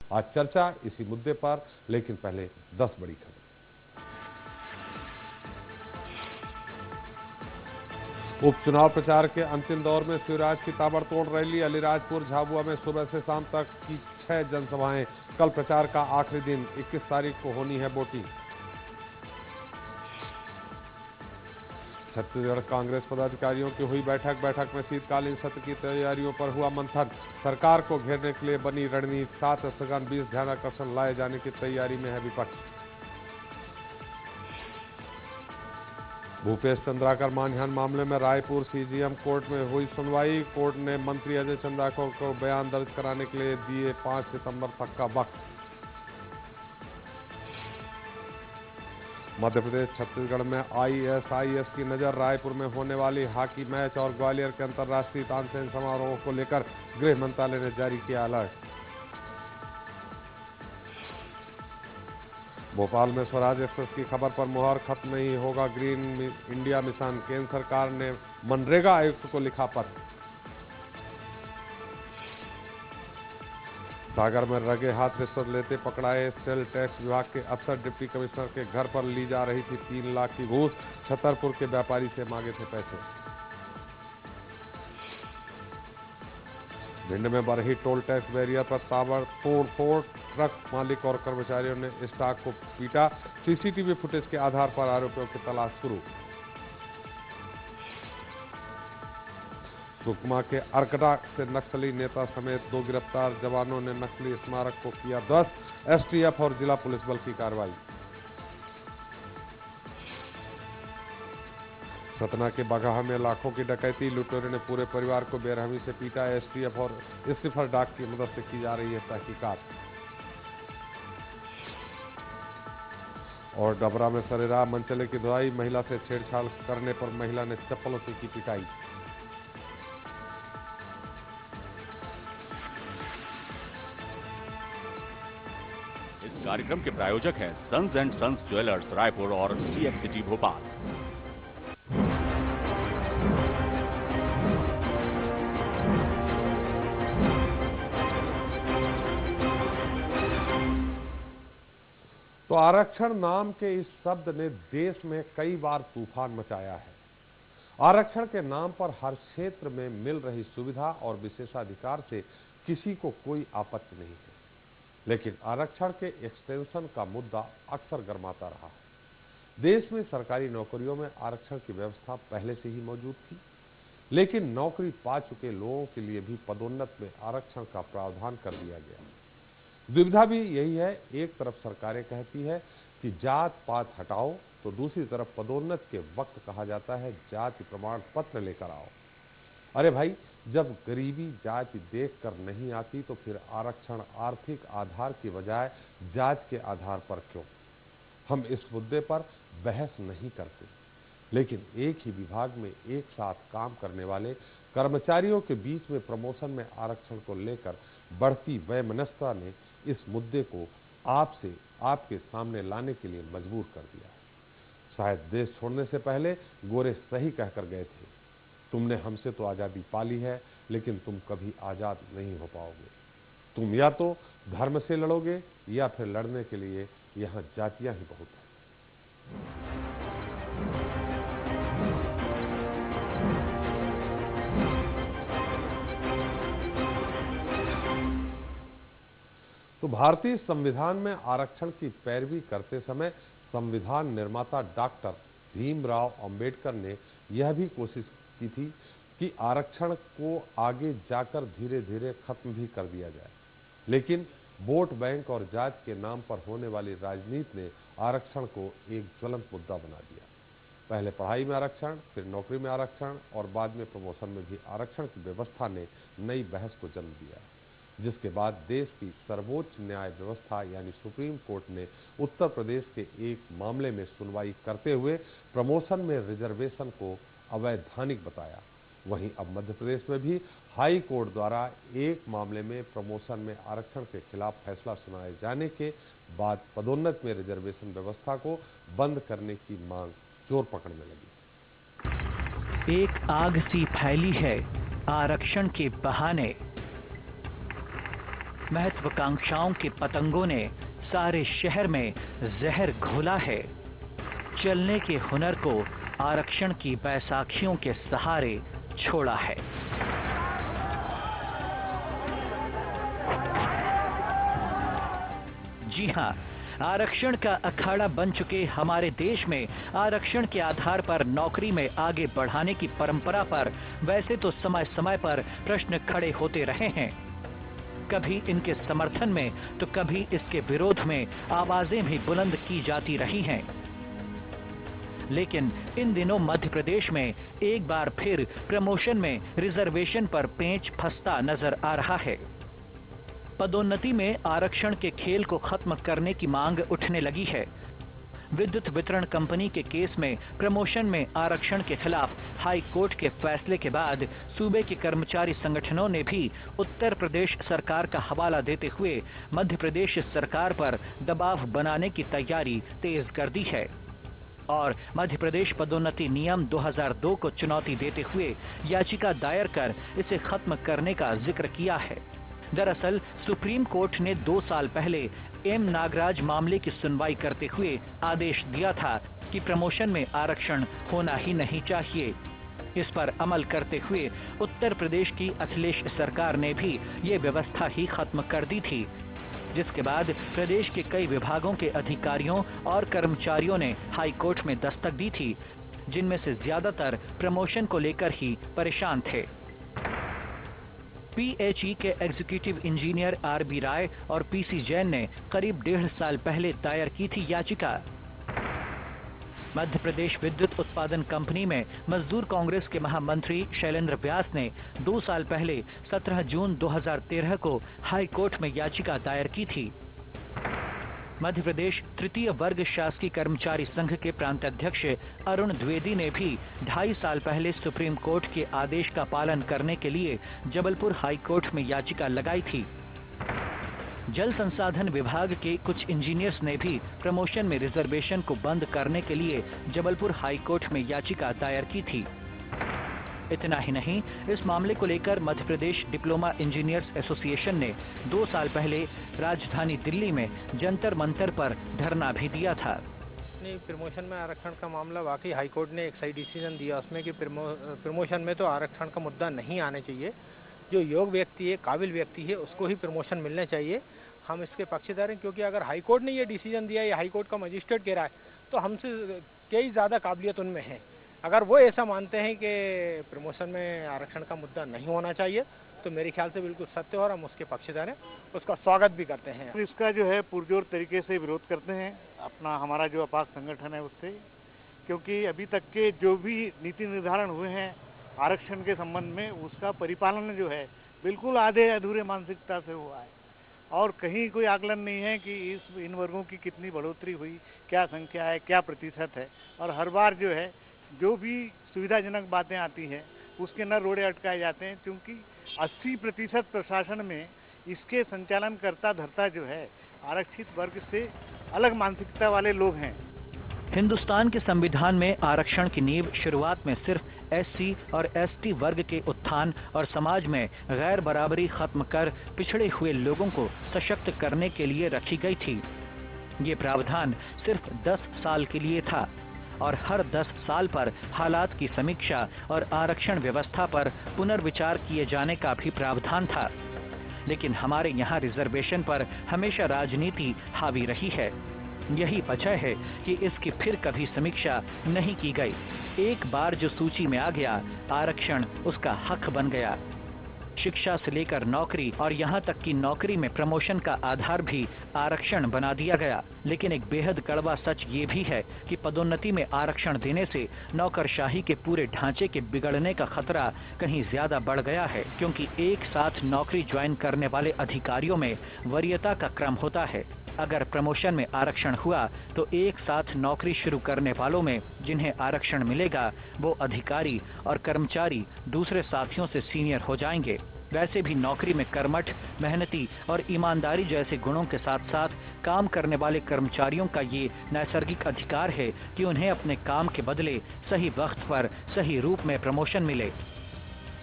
आज चर्चा इसी मुद्दे पर, लेकिन पहले 10 बड़ी खबर। उपचुनाव प्रचार के अंतिम दौर में शिवराज की ताबड़तोड़ रैली। अलीराजपुर झाबुआ में सुबह से शाम तक की 6 जनसभाएं। कल प्रचार का आखिरी दिन, 21 तारीख को होनी है वोटिंग। छत्तीसगढ़ कांग्रेस पदाधिकारियों की हुई बैठक में शीतकालीन सत्र की तैयारियों पर हुआ मंथन। सरकार को घेरने के लिए बनी रणनीति। 7 स्थगन 20 ध्यानाकर्षण लाए जाने की तैयारी में है विपक्ष। भूपेश चंद्राकर मानहानि मामले में रायपुर सीजीएम कोर्ट में हुई सुनवाई। कोर्ट ने मंत्री अजय चंद्राकर को बयान दर्ज कराने के लिए दिए 5 सितंबर तक का वक्त। मध्य प्रदेश छत्तीसगढ़ में आईएसआईएस की नजर। रायपुर में होने वाली हॉकी मैच और ग्वालियर के अंतर्राष्ट्रीय तानसेन समारोह को लेकर गृह मंत्रालय ने जारी किया अलर्ट। भोपाल में स्वराज एक्सप्रेस की खबर पर मुहर। खत्म नहीं होगा ग्रीन इंडिया मिशन। केंद्र सरकार ने मनरेगा आयुक्त को लिखा पत्र। सागर में रंगे हाथ रिश्वत लेते पकड़ाए सेल टैक्स विभाग के अफसर। डिप्टी कमिश्नर के घर पर ली जा रही थी 3 लाख की घूस। छतरपुर के व्यापारी से मांगे थे पैसे। भिंड में बरही टोल टैक्स बैरियर पर ताबड़तोड़ फोड़। ट्रक मालिक और कर्मचारियों ने स्टाफ को पीटा। सीसीटीवी फुटेज के आधार पर आरोपियों की तलाश शुरू। सुकमा के अरकटा से नक्सली नेता समेत 2 गिरफ्तार। जवानों ने नक्सली स्मारक को किया ध्वस्त। एसटीएफ और जिला पुलिस बल की कार्रवाई। सतना के बगहा में लाखों की डकैती। लुटेरों ने पूरे परिवार को बेरहमी से पीटा। एसटीएफ और स्निफर डॉग की मदद से की जा रही है तहकीकात। और डबरा में सरेराम मनचले की धुलाई। महिला से छेड़छाड़ करने पर महिला ने चप्पलों से की पिटाई। इस कार्यक्रम के प्रायोजक हैं sons and sons jewellers Raipur और सीएक्स सिटी भोपाल। तो आरक्षण नाम के इस शब्द ने देश में कई बार तूफान मचाया है। आरक्षण के नाम पर हर क्षेत्र में मिल रही सुविधा और विशेषाधिकार से किसी को कोई आपत्ति नहीं है, लेकिन आरक्षण के एक्सटेंशन का मुद्दा अक्सर गरमाता रहा है। देश में सरकारी नौकरियों में आरक्षण की व्यवस्था पहले से ही मौजूद थी, लेकिन नौकरी पा चुके लोगों के लिए भी पदोन्नत में आरक्षण का प्रावधान कर दिया गया। दुविधा भी यही है। एक तरफ सरकारें कहती है कि जात पात हटाओ, तो दूसरी तरफ पदोन्नत के वक्त कहा जाता है जाति प्रमाण पत्र लेकर आओ। अरे भाई, जब गरीबी जाति देखकर नहीं आती तो फिर आरक्षण आर्थिक आधार की बजाय जात के आधार पर क्यों? हम इस मुद्दे पर बहस नहीं करते, लेकिन एक ही विभाग में एक साथ काम करने वाले कर्मचारियों के बीच में प्रमोशन में आरक्षण को लेकर बढ़ती वैमनस्यता ने इस मुद्दे को आपके सामने लाने के लिए मजबूर कर दिया। शायद देश छोड़ने से पहले गोरे सही कहकर गए थे, तुमने हमसे तो आजादी पाली है, लेकिन तुम कभी आजाद नहीं हो पाओगे। तुम या तो धर्म से लड़ोगे या फिर लड़ने के लिए यहाँ जातियां ही बहुत हैं। तो भारतीय संविधान में आरक्षण की पैरवी करते समय संविधान निर्माता डॉक्टर भीमराव अंबेडकर ने यह भी कोशिश की थी कि आरक्षण को आगे जाकर धीरे धीरे खत्म भी कर दिया जाए, लेकिन वोट बैंक और जात के नाम पर होने वाली राजनीति ने आरक्षण को एक ज्वलंत मुद्दा बना दिया। पहले पढ़ाई में आरक्षण, फिर नौकरी में आरक्षण और बाद में प्रमोशन में भी आरक्षण की व्यवस्था ने नई बहस को जन्म दिया, जिसके बाद देश की सर्वोच्च न्याय व्यवस्था यानी सुप्रीम कोर्ट ने उत्तर प्रदेश के एक मामले में सुनवाई करते हुए प्रमोशन में रिजर्वेशन को अवैधानिक बताया। वहीं अब मध्य प्रदेश में भी हाई कोर्ट द्वारा एक मामले में प्रमोशन में आरक्षण के खिलाफ फैसला सुनाए जाने के बाद पदोन्नत में रिजर्वेशन व्यवस्था को बंद करने की मांग जोर पकड़ने लगी। एक आग सी फैली है आरक्षण के बहाने। महत्वाकांक्षाओं के पतंगों ने सारे शहर में जहर घोला है। चलने के हुनर को आरक्षण की बैसाखियों के सहारे छोड़ा है। जी हां, आरक्षण का अखाड़ा बन चुके हमारे देश में आरक्षण के आधार पर नौकरी में आगे बढ़ाने की परंपरा पर वैसे तो समय समय पर प्रश्न खड़े होते रहे हैं। कभी इनके समर्थन में तो कभी इसके विरोध में आवाजें भी बुलंद की जाती रही हैं। लेकिन इन दिनों मध्य प्रदेश में एक बार फिर प्रमोशन में रिजर्वेशन पर पेंच फंसता नजर आ रहा है। पदोन्नति में आरक्षण के खेल को खत्म करने की मांग उठने लगी है। विद्युत वितरण कंपनी के केस में प्रमोशन में आरक्षण के खिलाफ हाई कोर्ट के फैसले के बाद सूबे के कर्मचारी संगठनों ने भी उत्तर प्रदेश सरकार का हवाला देते हुए मध्य प्रदेश सरकार पर दबाव बनाने की तैयारी तेज कर दी है और मध्य प्रदेश पदोन्नति नियम 2002 को चुनौती देते हुए याचिका दायर कर इसे खत्म करने का जिक्र किया है। दरअसल सुप्रीम कोर्ट ने 2 साल पहले एम नागराज मामले की सुनवाई करते हुए आदेश दिया था कि प्रमोशन में आरक्षण होना ही नहीं चाहिए। इस पर अमल करते हुए उत्तर प्रदेश की अखिलेश सरकार ने भी ये व्यवस्था ही खत्म कर दी थी, जिसके बाद प्रदेश के कई विभागों के अधिकारियों और कर्मचारियों ने हाई कोर्ट में दस्तक दी थी, जिनमें से ज्यादातर प्रमोशन को लेकर ही परेशान थे। पीएचई के एग्जीक्यूटिव इंजीनियर आरबी राय और पीसी जैन ने करीब 1.5 साल पहले दायर की थी याचिका। मध्य प्रदेश विद्युत उत्पादन कंपनी में मजदूर कांग्रेस के महामंत्री शैलेंद्र व्यास ने 2 साल पहले 17 जून 2013 को हाई कोर्ट में याचिका दायर की थी। मध्य प्रदेश तृतीय वर्ग शासकीय कर्मचारी संघ के प्रांताध्यक्ष अरुण द्विवेदी ने भी 2.5 साल पहले सुप्रीम कोर्ट के आदेश का पालन करने के लिए जबलपुर हाई कोर्ट में याचिका लगाई थी। जल संसाधन विभाग के कुछ इंजीनियर्स ने भी प्रमोशन में रिजर्वेशन को बंद करने के लिए जबलपुर हाई कोर्ट में याचिका दायर की थी। इतना ही नहीं, इस मामले को लेकर Madhya Pradesh diploma engineers association ने 2 साल पहले राजधानी दिल्ली में जंतर मंतर पर धरना भी दिया था। प्रमोशन में आरक्षण का मामला वाकई हाईकोर्ट ने एक सही डिसीजन दिया उसमें कि प्रमोशन में तो आरक्षण का मुद्दा नहीं आने चाहिए। जो योग्य व्यक्ति है, काबिल व्यक्ति है, उसको ही प्रमोशन मिलने चाहिए। हम इसके पक्षधर हैं, क्योंकि अगर हाईकोर्ट ने ये डिसीजन दिया या हाईकोर्ट का मजिस्ट्रेट कह रहा है तो हमसे कई ज़्यादा काबिलियत उनमें है। अगर वो ऐसा मानते हैं कि प्रमोशन में आरक्षण का मुद्दा नहीं होना चाहिए तो मेरे ख्याल से बिल्कुल सत्य और हम उसके पक्षधर हैं, उसका स्वागत भी करते हैं। इसका जो है पुरजोर तरीके से विरोध करते हैं अपना हमारा जो अपाक संगठन है उससे, क्योंकि अभी तक के जो भी नीति निर्धारण हुए हैं आरक्षण के संबंध में उसका परिपालन जो है बिल्कुल आधे अधूरे मानसिकता से हुआ है और कहीं कोई आकलन नहीं है कि इन वर्गों की कितनी बढ़ोतरी हुई, क्या संख्या है, क्या प्रतिशत है। और हर बार जो है जो भी सुविधाजनक बातें आती हैं उसके न रोड़े अटकाए जाते हैं, क्योंकि 80% प्रशासन में इसके संचालन करता धरता जो है आरक्षित वर्ग से अलग मानसिकता वाले लोग हैं। हिंदुस्तान के संविधान में आरक्षण की नींव शुरुआत में सिर्फ एससी और एसटी वर्ग के उत्थान और समाज में गैर बराबरी खत्म कर पिछड़े हुए लोगों को सशक्त करने के लिए रखी गई थी। ये प्रावधान सिर्फ 10 साल के लिए था और हर 10 साल पर हालात की समीक्षा और आरक्षण व्यवस्था पर पुनर्विचार किए जाने का भी प्रावधान था। लेकिन हमारे यहाँ रिजर्वेशन पर हमेशा राजनीति हावी रही है। यही वजह है कि इसकी फिर कभी समीक्षा नहीं की गई। एक बार जो सूची में आ गया, आरक्षण उसका हक बन गया। शिक्षा से लेकर नौकरी और यहाँ तक कि नौकरी में प्रमोशन का आधार भी आरक्षण बना दिया गया। लेकिन एक बेहद कड़वा सच ये भी है कि पदोन्नति में आरक्षण देने से नौकरशाही के पूरे ढांचे के बिगड़ने का खतरा कहीं ज्यादा बढ़ गया है, क्योंकि एक साथ नौकरी ज्वाइन करने वाले अधिकारियों में वरीयता का क्रम होता है। अगर प्रमोशन में आरक्षण हुआ तो एक साथ नौकरी शुरू करने वालों में जिन्हें आरक्षण मिलेगा वो अधिकारी और कर्मचारी दूसरे साथियों से सीनियर हो जाएंगे। वैसे भी नौकरी में कर्मठ, मेहनती और ईमानदारी जैसे गुणों के साथ साथ काम करने वाले कर्मचारियों का ये नैसर्गिक अधिकार है कि उन्हें अपने काम के बदले सही वक्त पर सही रूप में प्रमोशन मिले।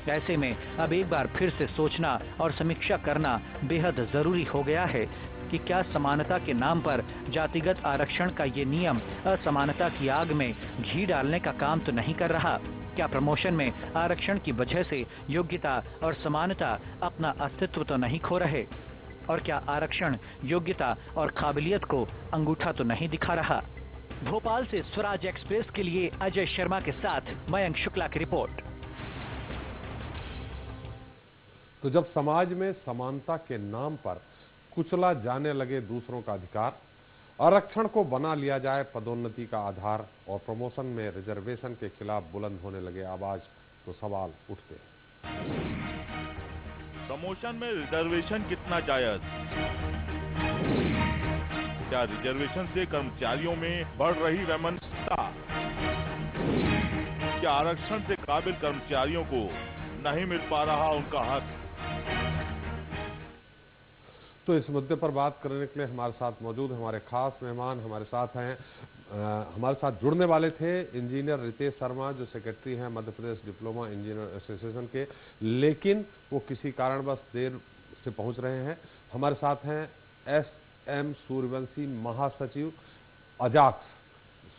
ऐसे में अब एक बार फिर से सोचना और समीक्षा करना बेहद जरूरी हो गया है कि क्या समानता के नाम पर जातिगत आरक्षण का ये नियम असमानता की आग में घी डालने का काम तो नहीं कर रहा? क्या प्रमोशन में आरक्षण की वजह से योग्यता और समानता अपना अस्तित्व तो नहीं खो रहे? और क्या आरक्षण योग्यता और काबिलियत को अंगूठा तो नहीं दिखा रहा? भोपाल से स्वराज एक्सप्रेस के लिए अजय शर्मा के साथ मयंक शुक्ला की रिपोर्ट। तो जब समाज में समानता के नाम पर कुचला जाने लगे दूसरों का अधिकार, आरक्षण को बना लिया जाए पदोन्नति का आधार और प्रमोशन में रिजर्वेशन के खिलाफ बुलंद होने लगे आवाज, तो सवाल उठते हैं। प्रमोशन में रिजर्वेशन कितना जायज? क्या रिजर्वेशन से कर्मचारियों में बढ़ रही वैमनस्यता? क्या आरक्षण से काबिल कर्मचारियों को नहीं मिल पा रहा उनका हक? तो इस मुद्दे पर बात करने के लिए हमारे साथ मौजूद हमारे खास मेहमान हमारे साथ हैं। हमारे साथ जुड़ने वाले थे इंजीनियर रितेश शर्मा, जो सेक्रेटरी हैं Madhya Pradesh diploma engineer association के, लेकिन वो किसी कारणवश देर से पहुंच रहे हैं। हमारे साथ हैं एस.एम. सूर्यवंशी, महासचिव अजाक्स।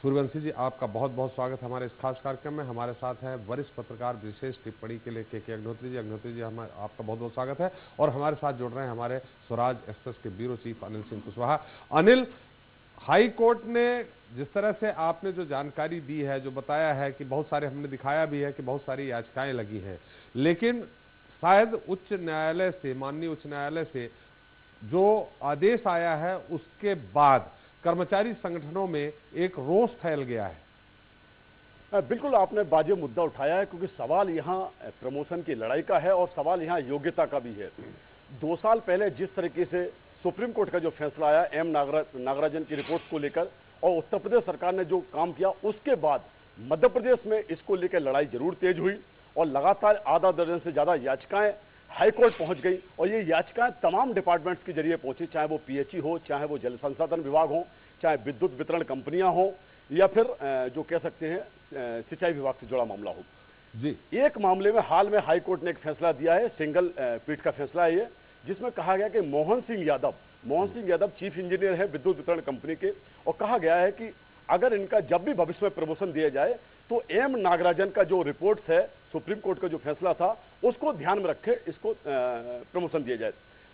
सूर्यवंशी जी, आपका बहुत बहुत स्वागत है हमारे इस खास कार्यक्रम में। हमारे साथ हैं वरिष्ठ पत्रकार विशेष टिप्पणी के लिए के अग्निहोत्री जी। अग्निहोत्री जी, आपका बहुत बहुत स्वागत है। और हमारे साथ जुड़ रहे हैं हमारे स्वराज एक्सप्रेस के bureau chief Anil Singh Kushwaha. Anil, high court ने जिस तरह से आपने जो जानकारी दी है, जो बताया है कि बहुत सारे, हमने दिखाया भी है कि बहुत सारी याचिकाएं लगी हैं, लेकिन शायद उच्च न्यायालय से, माननीय उच्च न्यायालय से जो आदेश आया है उसके बाद कर्मचारी संगठनों में एक रोष फैल गया है। बिल्कुल आपने वाजिब मुद्दा उठाया है, क्योंकि सवाल यहाँ प्रमोशन की लड़ाई का है और सवाल यहाँ योग्यता का भी है। 2 साल पहले जिस तरीके से सुप्रीम कोर्ट का जो फैसला आया एम नागराजन की रिपोर्ट को लेकर और उत्तर प्रदेश सरकार ने जो काम किया, उसके बाद मध्य प्रदेश में इसको लेकर लड़ाई जरूर तेज हुई और लगातार आधा दर्जन से ज्यादा याचिकाएं हाई कोर्ट पहुंच गई। और ये याचिकाएं तमाम डिपार्टमेंट्स के जरिए पहुंची, चाहे वो पीएचई हो, चाहे वो जल संसाधन विभाग हो, चाहे विद्युत वितरण कंपनियां हो, या फिर जो कह सकते हैं सिंचाई विभाग से जुड़ा मामला हो जी। एक मामले में हाल में हाई कोर्ट ने एक फैसला दिया है, सिंगल पीठ का फैसला है ये, जिसमें कहा गया कि मोहन सिंह यादव चीफ इंजीनियर है विद्युत वितरण कंपनी के, और कहा गया है कि अगर इनका जब भी भविष्य में प्रमोशन दिया जाए तो एम नागराजन का जो रिपोर्ट है, सुप्रीम कोर्ट का जो फैसला था, उसको ध्यान में रखे इसको प्रमोशन दिया जाए।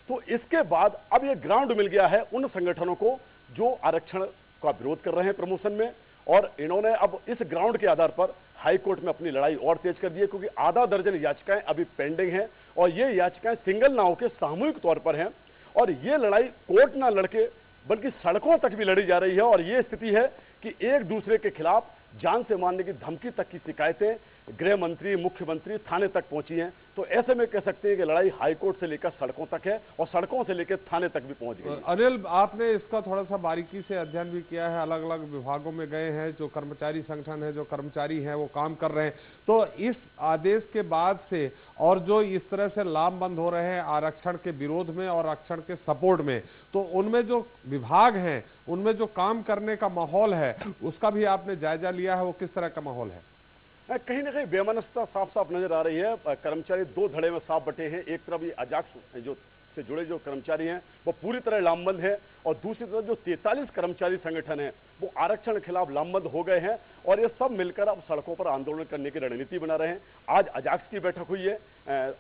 तो इसके बाद अब ये ग्राउंड मिल गया है उन संगठनों को जो आरक्षण का विरोध कर रहे हैं प्रमोशन में, और इन्होंने अब इस ग्राउंड के आधार पर हाई कोर्ट में अपनी लड़ाई और तेज कर दी है, क्योंकि आधा दर्जन याचिकाएं अभी पेंडिंग हैं और ये याचिकाएं सिंगल ना होकर सामूहिक तौर पर हैं। और ये लड़ाई कोर्ट ना लड़के बल्कि सड़कों तक भी लड़ी जा रही है। और ये स्थिति है कि एक दूसरे के खिलाफ जान से मारने की धमकी तक की शिकायतें गृह मंत्री, मुख्यमंत्री थाने तक पहुंची हैं। तो ऐसे में कह सकते हैं कि लड़ाई हाई कोर्ट से लेकर सड़कों तक है और सड़कों से लेकर थाने तक भी पहुंच गई। अनिल, आपने इसका थोड़ा सा बारीकी से अध्ययन भी किया है, अलग अलग विभागों में गए हैं, जो कर्मचारी संगठन है, जो कर्मचारी हैं वो काम कर रहे हैं। तो इस आदेश के बाद से और जो इस तरह से लामबंद हो रहे हैं आरक्षण के विरोध में और आरक्षण के सपोर्ट में, तो उनमें जो विभाग हैं, उनमें जो काम करने का माहौल है, उसका भी आपने जायजा लिया है? वो किस तरह का माहौल है? कहीं ना कहीं बेमनस्यता साफ साफ नजर आ रही है। कर्मचारी 2 धड़े में साफ बटे हैं। एक तरफ ये अजाक्स जो से जुड़े जो कर्मचारी हैं वो पूरी तरह लामबंद है, और दूसरी तरफ जो 43 कर्मचारी संगठन हैं वो आरक्षण के खिलाफ लामबंद हो गए हैं और ये सब मिलकर अब सड़कों पर आंदोलन करने की रणनीति बना रहे हैं। आज अजाक्स की बैठक हुई है।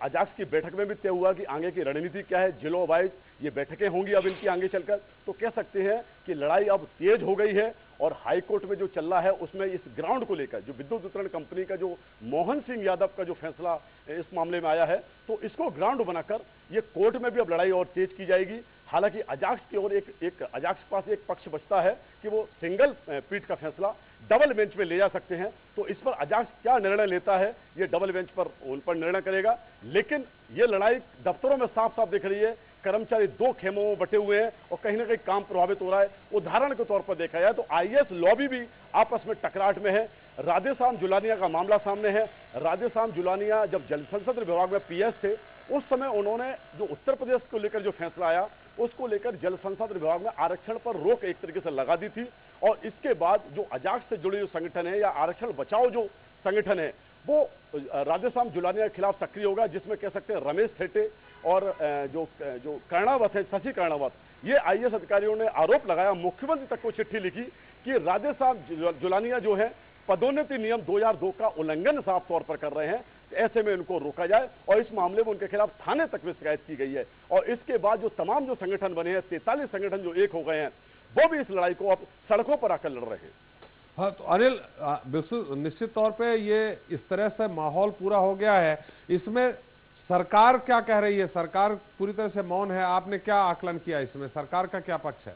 अजाक्स की बैठक में भी तय हुआ कि आगे की रणनीति क्या है, जिलों वाइज ये बैठकें होंगी अब इनकी आगे चलकर। तो कह सकते हैं कि लड़ाई अब तेज हो गई है और हाई कोर्ट में जो चल रहा है उसमें इस ग्राउंड को लेकर जो विद्युत वितरण कंपनी का जो मोहन सिंह यादव का जो फैसला इस मामले में आया है, तो इसको ग्राउंड बनाकर ये कोर्ट में भी अब लड़ाई और तेज की जाएगी। हालांकि अजाक्स की ओर एक अजाक्स के पास एक पक्ष बचता है कि वो सिंगल पीठ का फैसला डबल बेंच में ले जा सकते हैं। तो इस पर अजाक्स क्या निर्णय लेता है ये डबल बेंच पर उन पर निर्णय करेगा। लेकिन ये लड़ाई दफ्तरों में साफ साफ दिख रही है। कर्मचारी 2 खेमों में बटे हुए हैं और कहीं ना कहीं काम प्रभावित हो रहा है। उदाहरण के तौर पर देखा जाए तो आईएएस लॉबी भी आपस में टकराहट में है। राधेश्याम जुलानिया का मामला सामने है। राधेश्याम जुलानिया जब जल संसाधन विभाग में पीएस थे, उस समय उन्होंने जो उत्तर प्रदेश को लेकर जो फैसला आया उसको लेकर जल संसाधन विभाग में आरक्षण पर रोक एक तरीके से लगा दी थी। और इसके बाद जो अजाक्स से जुड़े जो संगठन है या आरक्षण बचाओ जो संगठन है वो राधेश्याम जुलानिया के खिलाफ सक्रिय होगा, जिसमें कह सकते हैं रमेश थेटे और जो कर्णावत है, शशि कर्णावत, ये आईएएस अधिकारियों ने आरोप लगाया, मुख्यमंत्री तक को चिट्ठी लिखी कि राधेश्याम जुलानिया जो है पदोन्नति नियम 2002 का उल्लंघन साफ तौर पर कर रहे हैं, ऐसे में उनको रोका जाए। और इस मामले में उनके खिलाफ थाने तक में शिकायत की गई है। और इसके बाद जो तमाम जो संगठन बने हैं, 43 संगठन जो एक हो गए हैं, वो भी इस लड़ाई को अब सड़कों पर आकर लड़ रहे हैं। हाँ, तो अनिल, बिल्कुल निश्चित तौर पे ये इस तरह से माहौल पूरा हो गया है। इसमें सरकार क्या कह रही है? सरकार पूरी तरह से मौन है। आपने क्या आकलन किया इसमें? सरकार का क्या पक्ष है?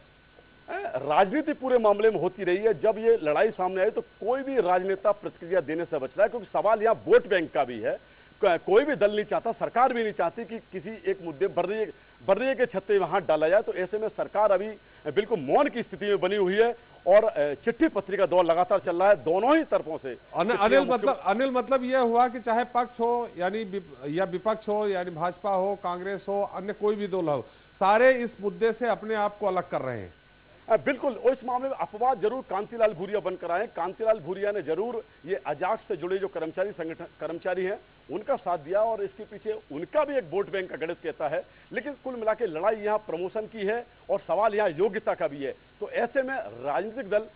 राजनीति पूरे मामले में होती रही है। जब ये लड़ाई सामने आई तो कोई भी राजनेता प्रतिक्रिया देने से बच रहा है, क्योंकि सवाल यहाँ वोट बैंक का भी है। कोई भी दल नहीं चाहता, सरकार भी नहीं चाहती कि किसी एक मुद्दे बर्रिए के छत्ते में हाथ डाला जाए। तो ऐसे में सरकार अभी बिल्कुल मौन की स्थिति में बनी हुई है और चिट्ठी पत्री का दौर लगातार चल रहा है दोनों ही तरफों से। अनिल, मतलब यह हुआ कि चाहे पक्ष हो यानी या विपक्ष हो, यानी भाजपा हो, कांग्रेस हो, अन्य कोई भी दल हो, सारे इस मुद्दे से अपने आप को अलग कर रहे हैं। बिल्कुल, और इस मामले में अपवाद जरूर कांतिलाल भूरिया बनकर आए। कांतिलाल भूरिया ने जरूर ये अजाक्स से जुड़े जो कर्मचारी हैं उनका साथ दिया और इसके पीछे उनका भी एक वोट बैंक का गणित कहता है। लेकिन कुल मिला के लड़ाई यहाँ प्रमोशन की है और सवाल यहाँ योग्यता का भी है। तो ऐसे में राजनीतिक दल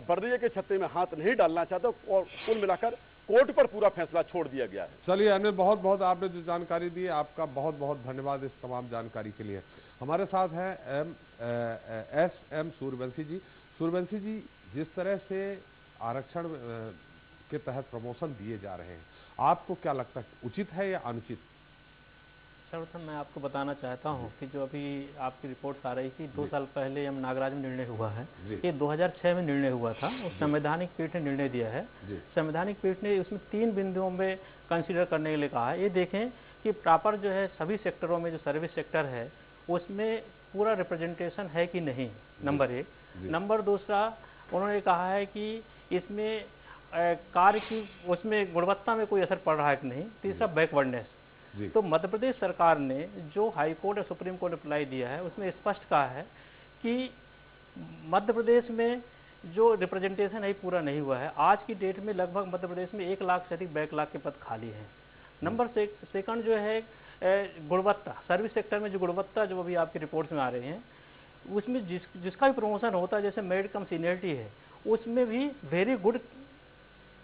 बर्रिए के छत्ते में हाथ नहीं डालना चाहते और कुल मिलाकर कोर्ट पर पूरा फैसला छोड़ दिया गया है। चलिए अनिल, बहुत बहुत आपने जो जानकारी दी, आपका बहुत बहुत धन्यवाद इस तमाम जानकारी के लिए। हमारे साथ हैं एस.एम. सूर्यवंशी जी। सूर्यवंशी जी, जिस तरह से आरक्षण के तहत प्रमोशन दिए जा रहे हैं, आपको क्या लगता है, उचित है या अनुचित? सर्वप्रथम मैं आपको बताना चाहता हूं कि जो अभी आपकी रिपोर्ट आ रही थी 2 साल पहले यम नागराज में निर्णय हुआ है, ये 2006 में निर्णय हुआ था। उस संवैधानिक पीठ ने निर्णय दिया है। संवैधानिक पीठ ने उसमें 3 बिंदुओं में कंसीडर करने के लिए कहा है। ये देखें कि प्रॉपर जो है सभी सेक्टरों में जो सर्विस सेक्टर है उसमें पूरा रिप्रेजेंटेशन है कि नहीं, नंबर 1। नंबर 2, उन्होंने कहा है कि इसमें कार्य की उसमें गुणवत्ता में कोई असर पड़ रहा है कि नहीं। तीसरा, बैकवर्डनेस। तो मध्य प्रदेश सरकार ने जो हाई कोर्ट और सुप्रीम कोर्ट रिप्लाई दिया है उसमें स्पष्ट कहा है कि मध्य प्रदेश में जो रिप्रेजेंटेशन है पूरा नहीं हुआ है। आज की डेट में लगभग मध्य प्रदेश में 1 लाख से अधिक बैकलॉग के पद खाली हैं। नंबर सेकंड जो है गुणवत्ता, सर्विस सेक्टर में जो गुणवत्ता जो अभी आपकी रिपोर्ट्स में आ रहे हैं उसमें जिसका भी प्रमोशन होता है, जैसे मेरिट कम सीनियरिटी है, उसमें भी वेरी गुड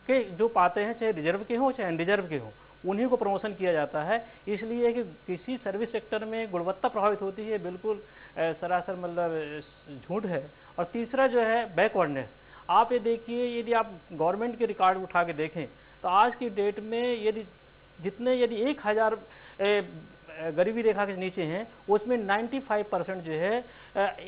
के जो पाते हैं, चाहे रिजर्व के हों चाहे अनरिजर्व के हों, उन्हीं को प्रमोशन किया जाता है। इसलिए कि किसी सर्विस सेक्टर में गुणवत्ता प्रभावित होती है, बिल्कुल सरासर मतलब झूठ है। और तीसरा जो है बैकवर्डनेस। आप ये देखिए, यदि आप गवर्नमेंट के रिकॉर्ड उठा के देखें तो आज की डेट में यदि 1000 गरीबी रेखा के नीचे हैं उसमें 95% जो है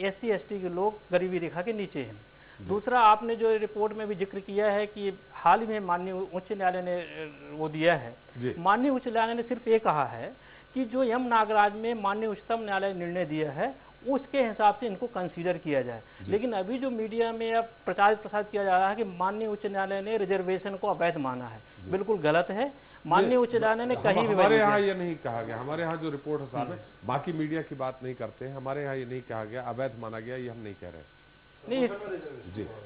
SC ST के लोग गरीबी रेखा के नीचे हैं। दूसरा, आपने जो रिपोर्ट में भी जिक्र किया है कि हाल ही में माननीय उच्च न्यायालय ने वो दिया है। माननीय उच्च न्यायालय ने सिर्फ ये कहा है कि जो यम नागराज में माननीय उच्चतम न्यायालय ने निर्णय दिया है उसके हिसाब से इनको कंसीडर किया जाए। लेकिन अभी जो मीडिया में अब प्रचार किया जा रहा है कि माननीय उच्च न्यायालय ने रिजर्वेशन को अवैध माना है, बिल्कुल गलत है। माननीय उच्च न्यायालय ने कहीं भी हमारे यहाँ ये नहीं कहा गया। हमारे यहाँ जो रिपोर्ट है साहब, बाकी मीडिया की बात नहीं करते हैं, हमारे यहाँ ये नहीं कहा गया अवैध माना गया, ये हम नहीं कह रहे। नहीं,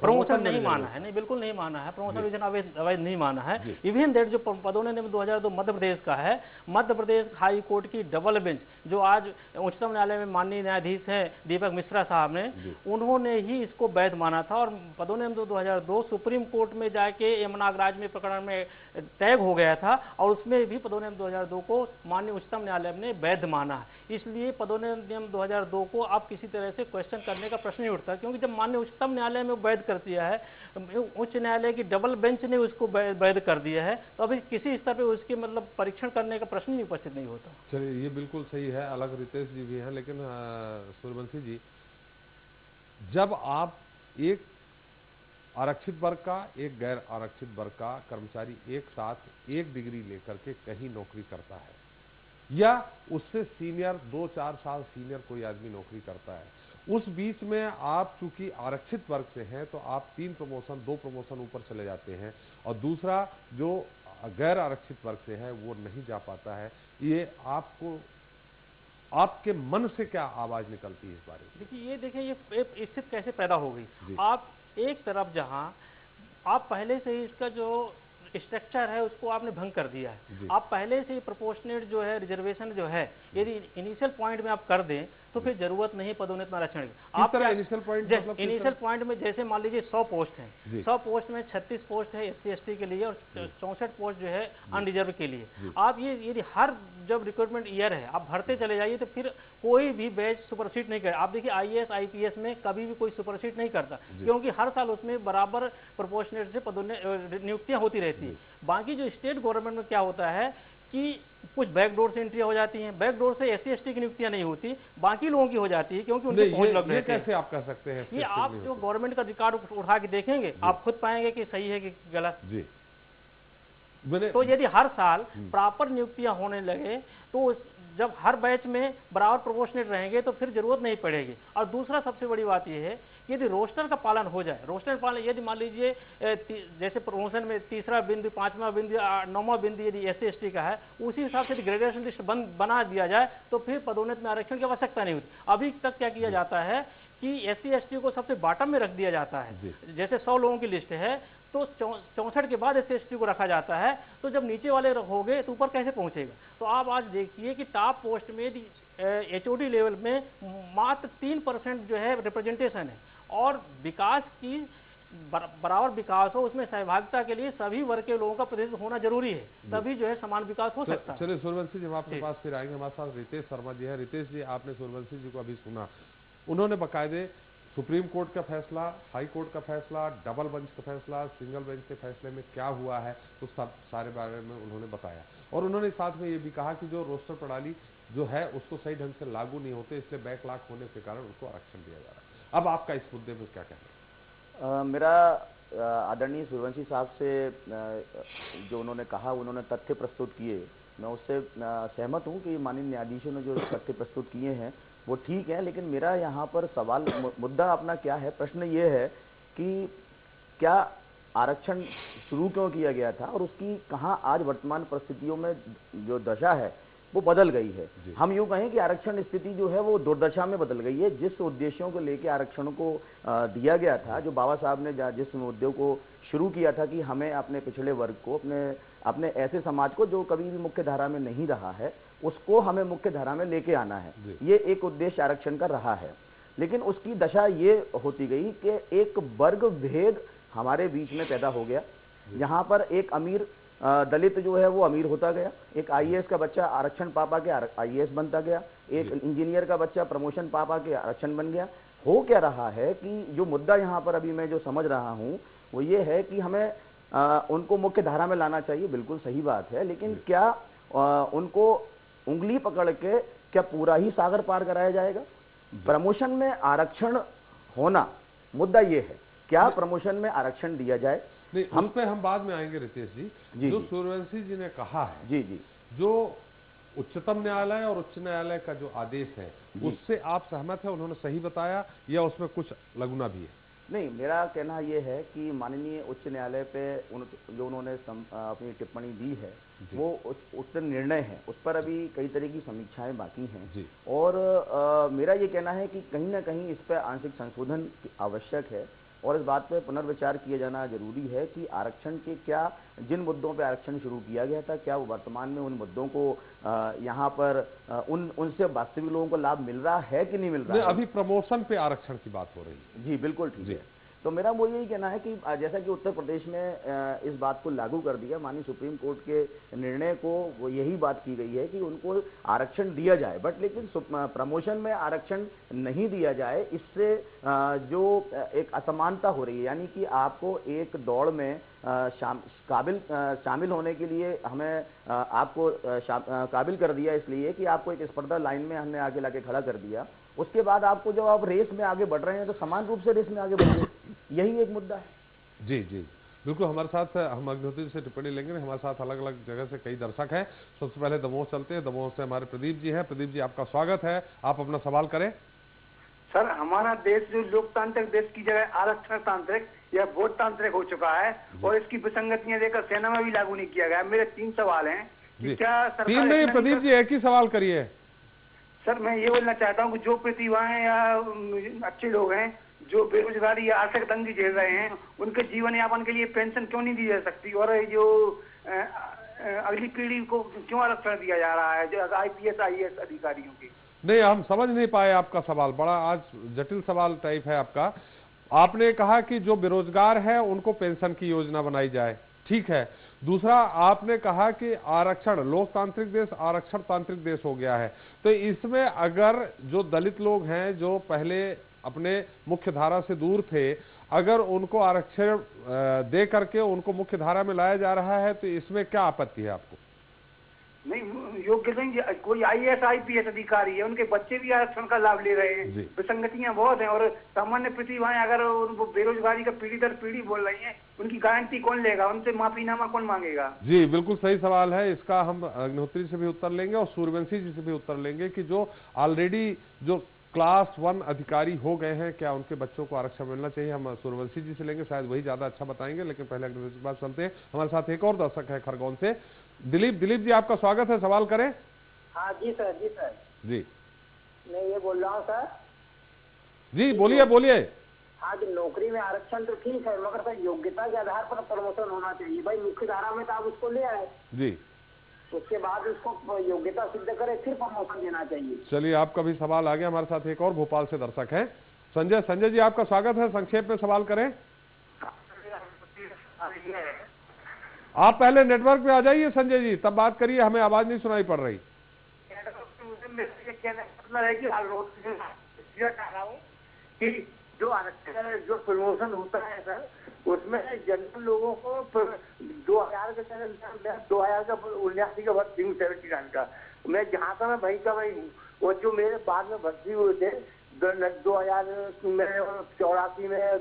प्रमोशन नहीं माना है, नहीं बिल्कुल नहीं माना है, प्रमोशन अवैध नहीं माना है। इवन दैट जो पदोन्नति नियम 2002 मध्य प्रदेश का है, मध्य प्रदेश हाई कोर्ट की डबल बेंच जो आज उच्चतम न्यायालय में माननीय न्यायाधीश हैं दीपक मिश्रा साहब ने, उन्होंने ही इसको वैध माना था। और पदोन्नति नियम 2002 सुप्रीम कोर्ट में जाके यम नागराज में प्रकरण में टैग हो गया था और उसमें भी पदोन्नति नियम 2002 को माननीय उच्चतम न्यायालय ने वैध माना है। इसलिए पदोन्नति नियम 2002 को अब किसी तरह से क्वेश्चन करने का प्रश्न नहीं उठता, क्योंकि जब उच्चतम न्यायालय में वैध कर दिया है, उच्च न्यायालय की डबल बेंच ने उसको वैध कर दिया है, तो अभी किसी स्तर पे उसकी मतलब परीक्षण करने का प्रश्न ही उपस्थित नहीं होता। चलिए, ये बिल्कुल सही है। अलग रितेश जी भी हैं, लेकिन सूर्यवंशी जी, जब आप एक आरक्षित वर्ग का एक गैर आरक्षित वर्ग का कर्मचारी एक साथ एक डिग्री लेकर के कहीं नौकरी करता है या उससे सीनियर 2-4 साल सीनियर कोई आदमी नौकरी करता है, उस बीच में आप चूंकि आरक्षित वर्ग से हैं तो आप 2 प्रमोशन ऊपर चले जाते हैं और दूसरा जो गैर आरक्षित वर्ग से है वो नहीं जा पाता है। ये आपको आपके मन से क्या आवाज निकलती है इस बारे में? देखिए ये स्थिति कैसे पैदा हो गई। आप एक तरफ जहां आप पहले से ही इसका जो स्ट्रक्चर है उसको आपने भंग कर दिया है। आप पहले से ही प्रोपोर्शनेट जो है रिजर्वेशन जो है यदि इनिशियल पॉइंट में आप कर दें तो फिर जरूरत नहीं पदोन्नत में आरक्षण की। आप इनिशियल पॉइंट में जैसे मान लीजिए 100 पोस्ट हैं, 100 पोस्ट में 36 पोस्ट है SC ST के लिए और 64 पोस्ट जो है अनरिजर्व के लिए। आप ये यदि हर जब रिक्रूटमेंट ईयर है आप भरते चले जाइए तो फिर कोई भी बैच सुपरसीड नहीं करे। आप देखिए IAS IPS में कभी भी कोई सुपरसीड नहीं करता, क्योंकि हर साल उसमें बराबर प्रोपोर्शनेट से पदोन्नत नियुक्तियां होती रहती है। बाकी जो स्टेट गवर्नमेंट में क्या होता है कि कुछ बैकडोर से एंट्री हो जाती हैं, बैकडोर से SC ST की नियुक्तियां नहीं होती, बाकी लोगों की हो जाती है क्योंकि उनके पहुंच लग ये कैसे आप कह सकते हैं? ये आप जो गवर्नमेंट का रिकॉर्ड उठा के देखेंगे आप खुद पाएंगे कि सही है कि गलत। जी तो यदि हर साल प्रॉपर नियुक्तियां होने लगे तो जब हर बैच में बराबर प्रोपोर्शनेट रहेंगे तो फिर जरूरत नहीं पड़ेगी। और दूसरा सबसे बड़ी बात यह है कि यदि रोस्टर का पालन हो जाए, रोस्टर पालन यदि मान लीजिए जैसे प्रमोशन में 3रा बिंदु, 5वां बिंदु, 9वां बिंदु यदि SC ST का है उसी हिसाब से ग्रेडेशन लिस्ट बना दिया जाए तो फिर पदोन्नत में आरक्षण की आवश्यकता नहीं होती। अभी तक क्या किया जाता है कि SC ST को सबसे बॉटम में रख दिया जाता है। जैसे 100 लोगों की लिस्ट है तो 64 के बाद SC ST को रखा जाता है, तो जब नीचे वाले होंगे तो ऊपर कैसे पहुंचेगा। तो आप आज देखिए कि टॉप पोस्ट में HOD लेवल में मात्र 3% जो है रिप्रेजेंटेशन है और विकास की बराबर विकास हो उसमें सहभागिता के लिए सभी वर्ग के लोगों का प्रतिनिधित्व होना जरूरी है, तभी जो है समान विकास हो सकता है। चलिए सूर्यवंशी जी हम आपके पास फिर आएंगे। हमारे साथ रितेश शर्मा जी है। रितेश जी आपने सूर्यवंशी जी को अभी सुना, उन्होंने बाकायदे सुप्रीम कोर्ट का फैसला, हाई कोर्ट का फैसला, डबल बेंच का फैसला, सिंगल बेंच के फैसले में क्या हुआ है उस सब सारे बारे में उन्होंने बताया और उन्होंने साथ में ये भी कहा कि जो रोस्टर प्रणाली जो है उसको सही ढंग से लागू नहीं होते, इसलिए बैकलॉग होने के कारण उनको आरक्षण दिया जा रहा है। अब आपका इस मुद्दे में क्या कहना है? मेरा आदरणीय सूर्यवंशी साहब से जो उन्होंने कहा, उन्होंने तथ्य प्रस्तुत किए, मैं उससे सहमत हूं कि माननीय न्यायाधीशों ने जो तथ्य प्रस्तुत किए हैं वो ठीक है। लेकिन मेरा यहाँ पर सवाल मुद्दा अपना क्या है, प्रश्न ये है कि क्या आरक्षण शुरू क्यों किया गया था और उसकी कहाँ आज वर्तमान परिस्थितियों में जो दशा है वो बदल गई है। हम यूँ कहें कि आरक्षण स्थिति जो है वो दुर्दशा में बदल गई है। जिस उद्देश्यों को लेकर आरक्षण को दिया गया था, जो बाबा साहब ने जिस मुद्दे को शुरू किया था कि हमें अपने पिछड़े वर्ग को, अपने ऐसे समाज को जो कभी भी मुख्य धारा में नहीं रहा है उसको हमें मुख्य धारा में लेके आना है, ये एक उद्देश्य आरक्षण का रहा है। लेकिन उसकी दशा ये होती गई कि एक वर्ग भेद हमारे बीच में पैदा हो गया। यहाँ पर एक अमीर दलित जो है वो अमीर होता गया, एक IAS का बच्चा आरक्षण पापा के IAS बनता गया, एक इंजीनियर का बच्चा प्रमोशन पापा के आरक्षण बन गया। हो क्या रहा है कि जो मुद्दा यहाँ पर अभी मैं जो समझ रहा हूँ वो ये है कि हमें उनको मुख्य धारा में लाना चाहिए, बिल्कुल सही बात है, लेकिन क्या उनको उंगली पकड़ के क्या पूरा ही सागर पार कराया जाएगा? प्रमोशन में आरक्षण होना मुद्दा ये है, क्या प्रमोशन में आरक्षण दिया जाए? नहीं, हम पे हम बाद में आएंगे रितेश जी। जो सूर्यवंशी जी ने कहा है, जी, जो उच्चतम न्यायालय और उच्च न्यायालय का जो आदेश है उससे आप सहमत है? उन्होंने सही बताया या उसमें कुछ लघुना भी है? नहीं, मेरा कहना यह है कि माननीय उच्च न्यायालय पे जो उन्होंने अपनी टिप्पणी दी है वो उच्च निर्णय है, उस पर अभी कई तरह की समीक्षाएं बाकी हैं और मेरा ये कहना है कि कहीं ना कहीं इस पर आंशिक संशोधन आवश्यक है और इस बात पे पुनर्विचार किया जाना जरूरी है कि आरक्षण के क्या, जिन मुद्दों पे आरक्षण शुरू किया गया था, क्या वो वर्तमान में उन मुद्दों को यहाँ पर उनसे वास्तविक लोगों को लाभ मिल रहा है कि नहीं मिल रहा है? अभी प्रमोशन पे आरक्षण की बात हो रही है। जी बिल्कुल ठीक है। तो मेरा वो यही कहना है कि जैसा कि उत्तर प्रदेश में इस बात को लागू कर दिया, माननीय सुप्रीम कोर्ट के निर्णय को वो यही बात की गई है कि उनको आरक्षण दिया जाए, बट लेकिन प्रमोशन में आरक्षण नहीं दिया जाए। इससे जो एक असमानता हो रही है, यानी कि आपको एक दौड़ में शामिल होने के लिए हमें आपको काबिल कर दिया इसलिए कि आपको एक स्पर्धा लाइन में हमने आगे लाके खड़ा कर दिया, उसके बाद आपको जब आप रेस में आगे बढ़ रहे हैं तो समान रूप से रेस में आगे बढ़िए, यही एक मुद्दा है। जी जी बिल्कुल। हमारे साथ हम अग्निहोत्री से टिप्पणी लेंगे, हमारे साथ अलग अलग जगह से कई दर्शक हैं। सबसे पहले दमोह चलते हैं, दमोह से हमारे प्रदीप जी हैं। प्रदीप जी आपका स्वागत है, आप अपना सवाल करें। सर, हमारा देश जो लोकतांत्रिक देश की जगह आरक्षण तांत्रिक या वोट तांत्रिक हो चुका है और इसकी विसंगतियां देखकर सेना में भी लागू नहीं किया गया। मेरे 3 सवाल हैं कि क्या सरकार, तीन नहीं प्रदीप जी, एक ही सवाल करिए। सर मैं ये बोलना चाहता हूँ कि जो प्रतिभाएं या अच्छे लोग हैं जो बेरोजगारी या आर्थिक तंगी झेल रहे हैं उनके जीवन यापन के लिए पेंशन क्यों नहीं दी जा सकती, और जो अगली पीढ़ी को क्यों आरक्षण दिया जा रहा है जो IPS IAS अधिकारियों की? नहीं, हम समझ नहीं पाए आपका सवाल, बड़ा आज जटिल सवाल टाइप है आपका। आपने कहा कि जो बेरोजगार है उनको पेंशन की योजना बनाई जाए, ठीक है। दूसरा, आपने कहा कि आरक्षण, लोकतांत्रिक देश आरक्षण तांत्रिक देश हो गया है, तो इसमें अगर जो दलित लोग हैं जो पहले अपने मुख्य धारा से दूर थे, अगर उनको आरक्षण दे करके उनको मुख्य धारा में लाया जा रहा है, तो इसमें क्या आपत्ति है आपको? नहीं, योग्य नहीं, कोई IAS IPS अधिकारी है, उनके बच्चे भी आरक्षण का लाभ ले रहे हैं, विसंगतियां बहुत हैं, और सामान्य प्रतिभाएं अगर उनको बेरोजगारी का पीढ़ी दर पीढ़ी बोल रही हैं, उनकी गारंटी कौन लेगा, उनसे माफीनामा कौन मांगेगा? जी बिल्कुल सही सवाल है, इसका हम अग्निहोत्री से भी उत्तर लेंगे और सूर्यवंशी जी से भी उत्तर लेंगे कि जो ऑलरेडी जो क्लास 1 अधिकारी हो गए हैं, क्या उनके बच्चों को आरक्षण मिलना चाहिए? हम सूर्यवंशी जी से लेंगे, शायद वही ज्यादा अच्छा बताएंगे, लेकिन पहले अग्निहोत्री के पास चलते हैं। हमारे साथ एक और दर्शक है खरगोन से, दिलीप जी आपका स्वागत है, सवाल करें। हाँ जी सर, जी मैं ये बोल रहा हूँ सर। जी बोलिए। हाँ जी, नौकरी में आरक्षण तो ठीक है, मगर सर योग्यता के आधार पर प्रमोशन होना चाहिए। भाई मुख्य धारा में तो आप उसको ले आए जी, उसके बाद उसको योग्यता सिद्ध करे फिर प्रमोशन देना चाहिए। चलिए, आपका भी सवाल आ गया। हमारे साथ एक और भोपाल से दर्शक है, संजय जी आपका स्वागत है, संक्षेप में सवाल करें। आप पहले नेटवर्क पे आ जाइए संजय जी, तब बात करिए, हमें आवाज नहीं सुनाई पड़ रही। मतलब है कि जो आरक्षण जो प्रमोशन होता है सर, उसमें जनरल लोगों को 2000 का 2079 का भर्ती हूँ, 79 का मैं जहाँ का मैं वहीं का वही हूँ, और जो मेरे बाद में भर्ती हुए थे 2084 में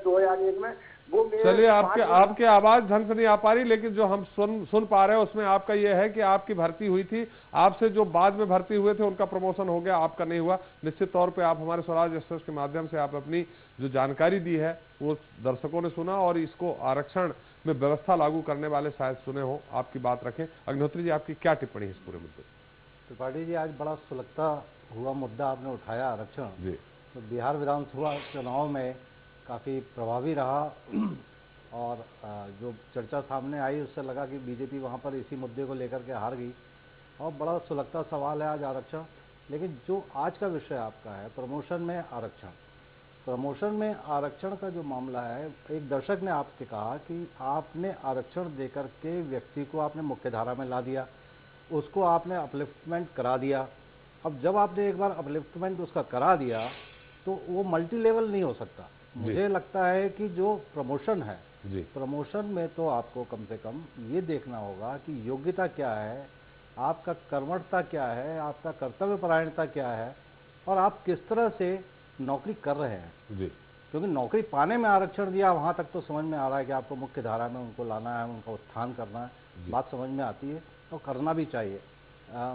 2001 में, वो चलिए, आपके आवाज ढंग से नहीं आ पा रही, लेकिन जो हम सुन पा रहे हैं उसमें आपका ये है कि आपकी भर्ती हुई थी, आपसे जो बाद में भर्ती हुए थे उनका प्रमोशन हो गया, आपका नहीं हुआ। निश्चित तौर पे आप हमारे स्वराज एक्सप्रेस के माध्यम से आप अपनी जो जानकारी दी है वो दर्शकों ने सुना, और इसको आरक्षण में व्यवस्था लागू करने वाले शायद सुने हो, आपकी बात रखें। अग्निहोत्री जी आपकी क्या टिप्पणी है इस पूरे मुद्दे? त्रिपाठी जी, आज बड़ा सुलगता हुआ मुद्दा आपने उठाया आरक्षण जी। तो बिहार विधानसभा चुनाव में काफ़ी प्रभावी रहा, और जो चर्चा सामने आई उससे लगा कि बीजेपी वहाँ पर इसी मुद्दे को लेकर के हार गई, और बड़ा सुलगता सवाल है आज आरक्षण। लेकिन जो आज का विषय आपका है प्रमोशन में आरक्षण, प्रमोशन में आरक्षण का जो मामला है, एक दर्शक ने आपसे कहा कि आपने आरक्षण देकर के व्यक्ति को आपने मुख्य धारा में ला दिया, उसको आपने अपलिफ्टमेंट करा दिया। अब जब आपने एक बार अपलिफ्टमेंट उसका करा दिया तो वो मल्टी लेवल नहीं हो सकता। मुझे लगता है कि जो प्रमोशन है, प्रमोशन में तो आपको कम से कम ये देखना होगा कि योग्यता क्या है, आपका कर्मठता क्या है, आपका कर्तव्य परायणता क्या है, और आप किस तरह से नौकरी कर रहे हैं जी। क्योंकि नौकरी पाने में आरक्षण दिया, वहाँ तक तो समझ में आ रहा है कि आपको मुख्य धारा में उनको लाना है, उनका उत्थान करना है, बात समझ में आती है और करना भी चाहिए।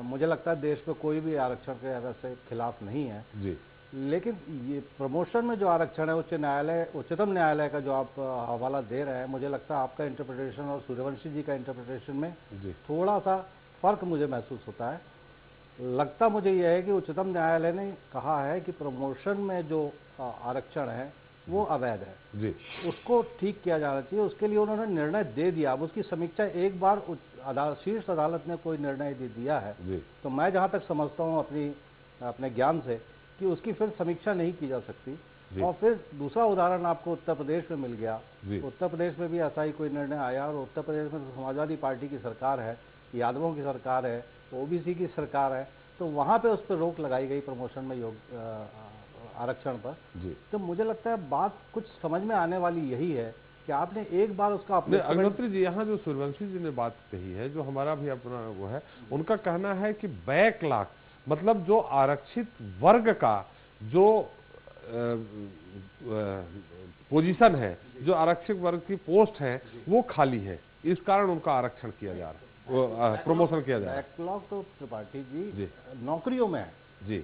मुझे लगता है देश में कोई भी आरक्षण के अगर से खिलाफ नहीं है जी। लेकिन ये प्रमोशन में जो आरक्षण है, उच्चतम न्यायालय का जो आप हवाला दे रहे हैं, मुझे लगता है आपका इंटरप्रिटेशन और सूर्यवंशी जी का इंटरप्रिटेशन में थोड़ा सा फर्क मुझे महसूस होता है। लगता मुझे यह है कि उच्चतम न्यायालय ने कहा है कि प्रमोशन में जो आरक्षण है वो अवैध है जी, उसको ठीक किया जाना चाहिए। उसके लिए उन्होंने निर्णय दे दिया। अब उसकी समीक्षा एक बार शीर्ष अदालत ने कोई निर्णय दे दिया है जी। तो मैं जहाँ तक समझता हूँ अपने ज्ञान से कि उसकी फिर समीक्षा नहीं की जा सकती। और फिर दूसरा उदाहरण आपको उत्तर प्रदेश में मिल गया। उत्तर प्रदेश में भी ऐसा ही कोई निर्णय आया, और उत्तर प्रदेश में तो समाजवादी पार्टी की सरकार है, यादवों की सरकार है, ओबीसी की सरकार है, तो वहाँ पे उस पर रोक लगाई गई प्रमोशन में आरक्षण पर जी। तो मुझे लगता है बात कुछ समझ में आने वाली यही है कि आपने एक बार उसका अपने अग्निहोत्री जी, यहाँ जो सूर्यवंशी जी ने बात कही है, जो हमारा भी अपना वो है, उनका कहना है कि बैकलॉग मतलब जो आरक्षित वर्ग का जो पोजीशन है, जो आरक्षित वर्ग की पोस्ट है वो खाली है, इस कारण उनका आरक्षण किया जा रहा है, प्रमोशन किया जा रहा है। बैकलॉग तो त्रिपाठी जी नौकरियों में है जी,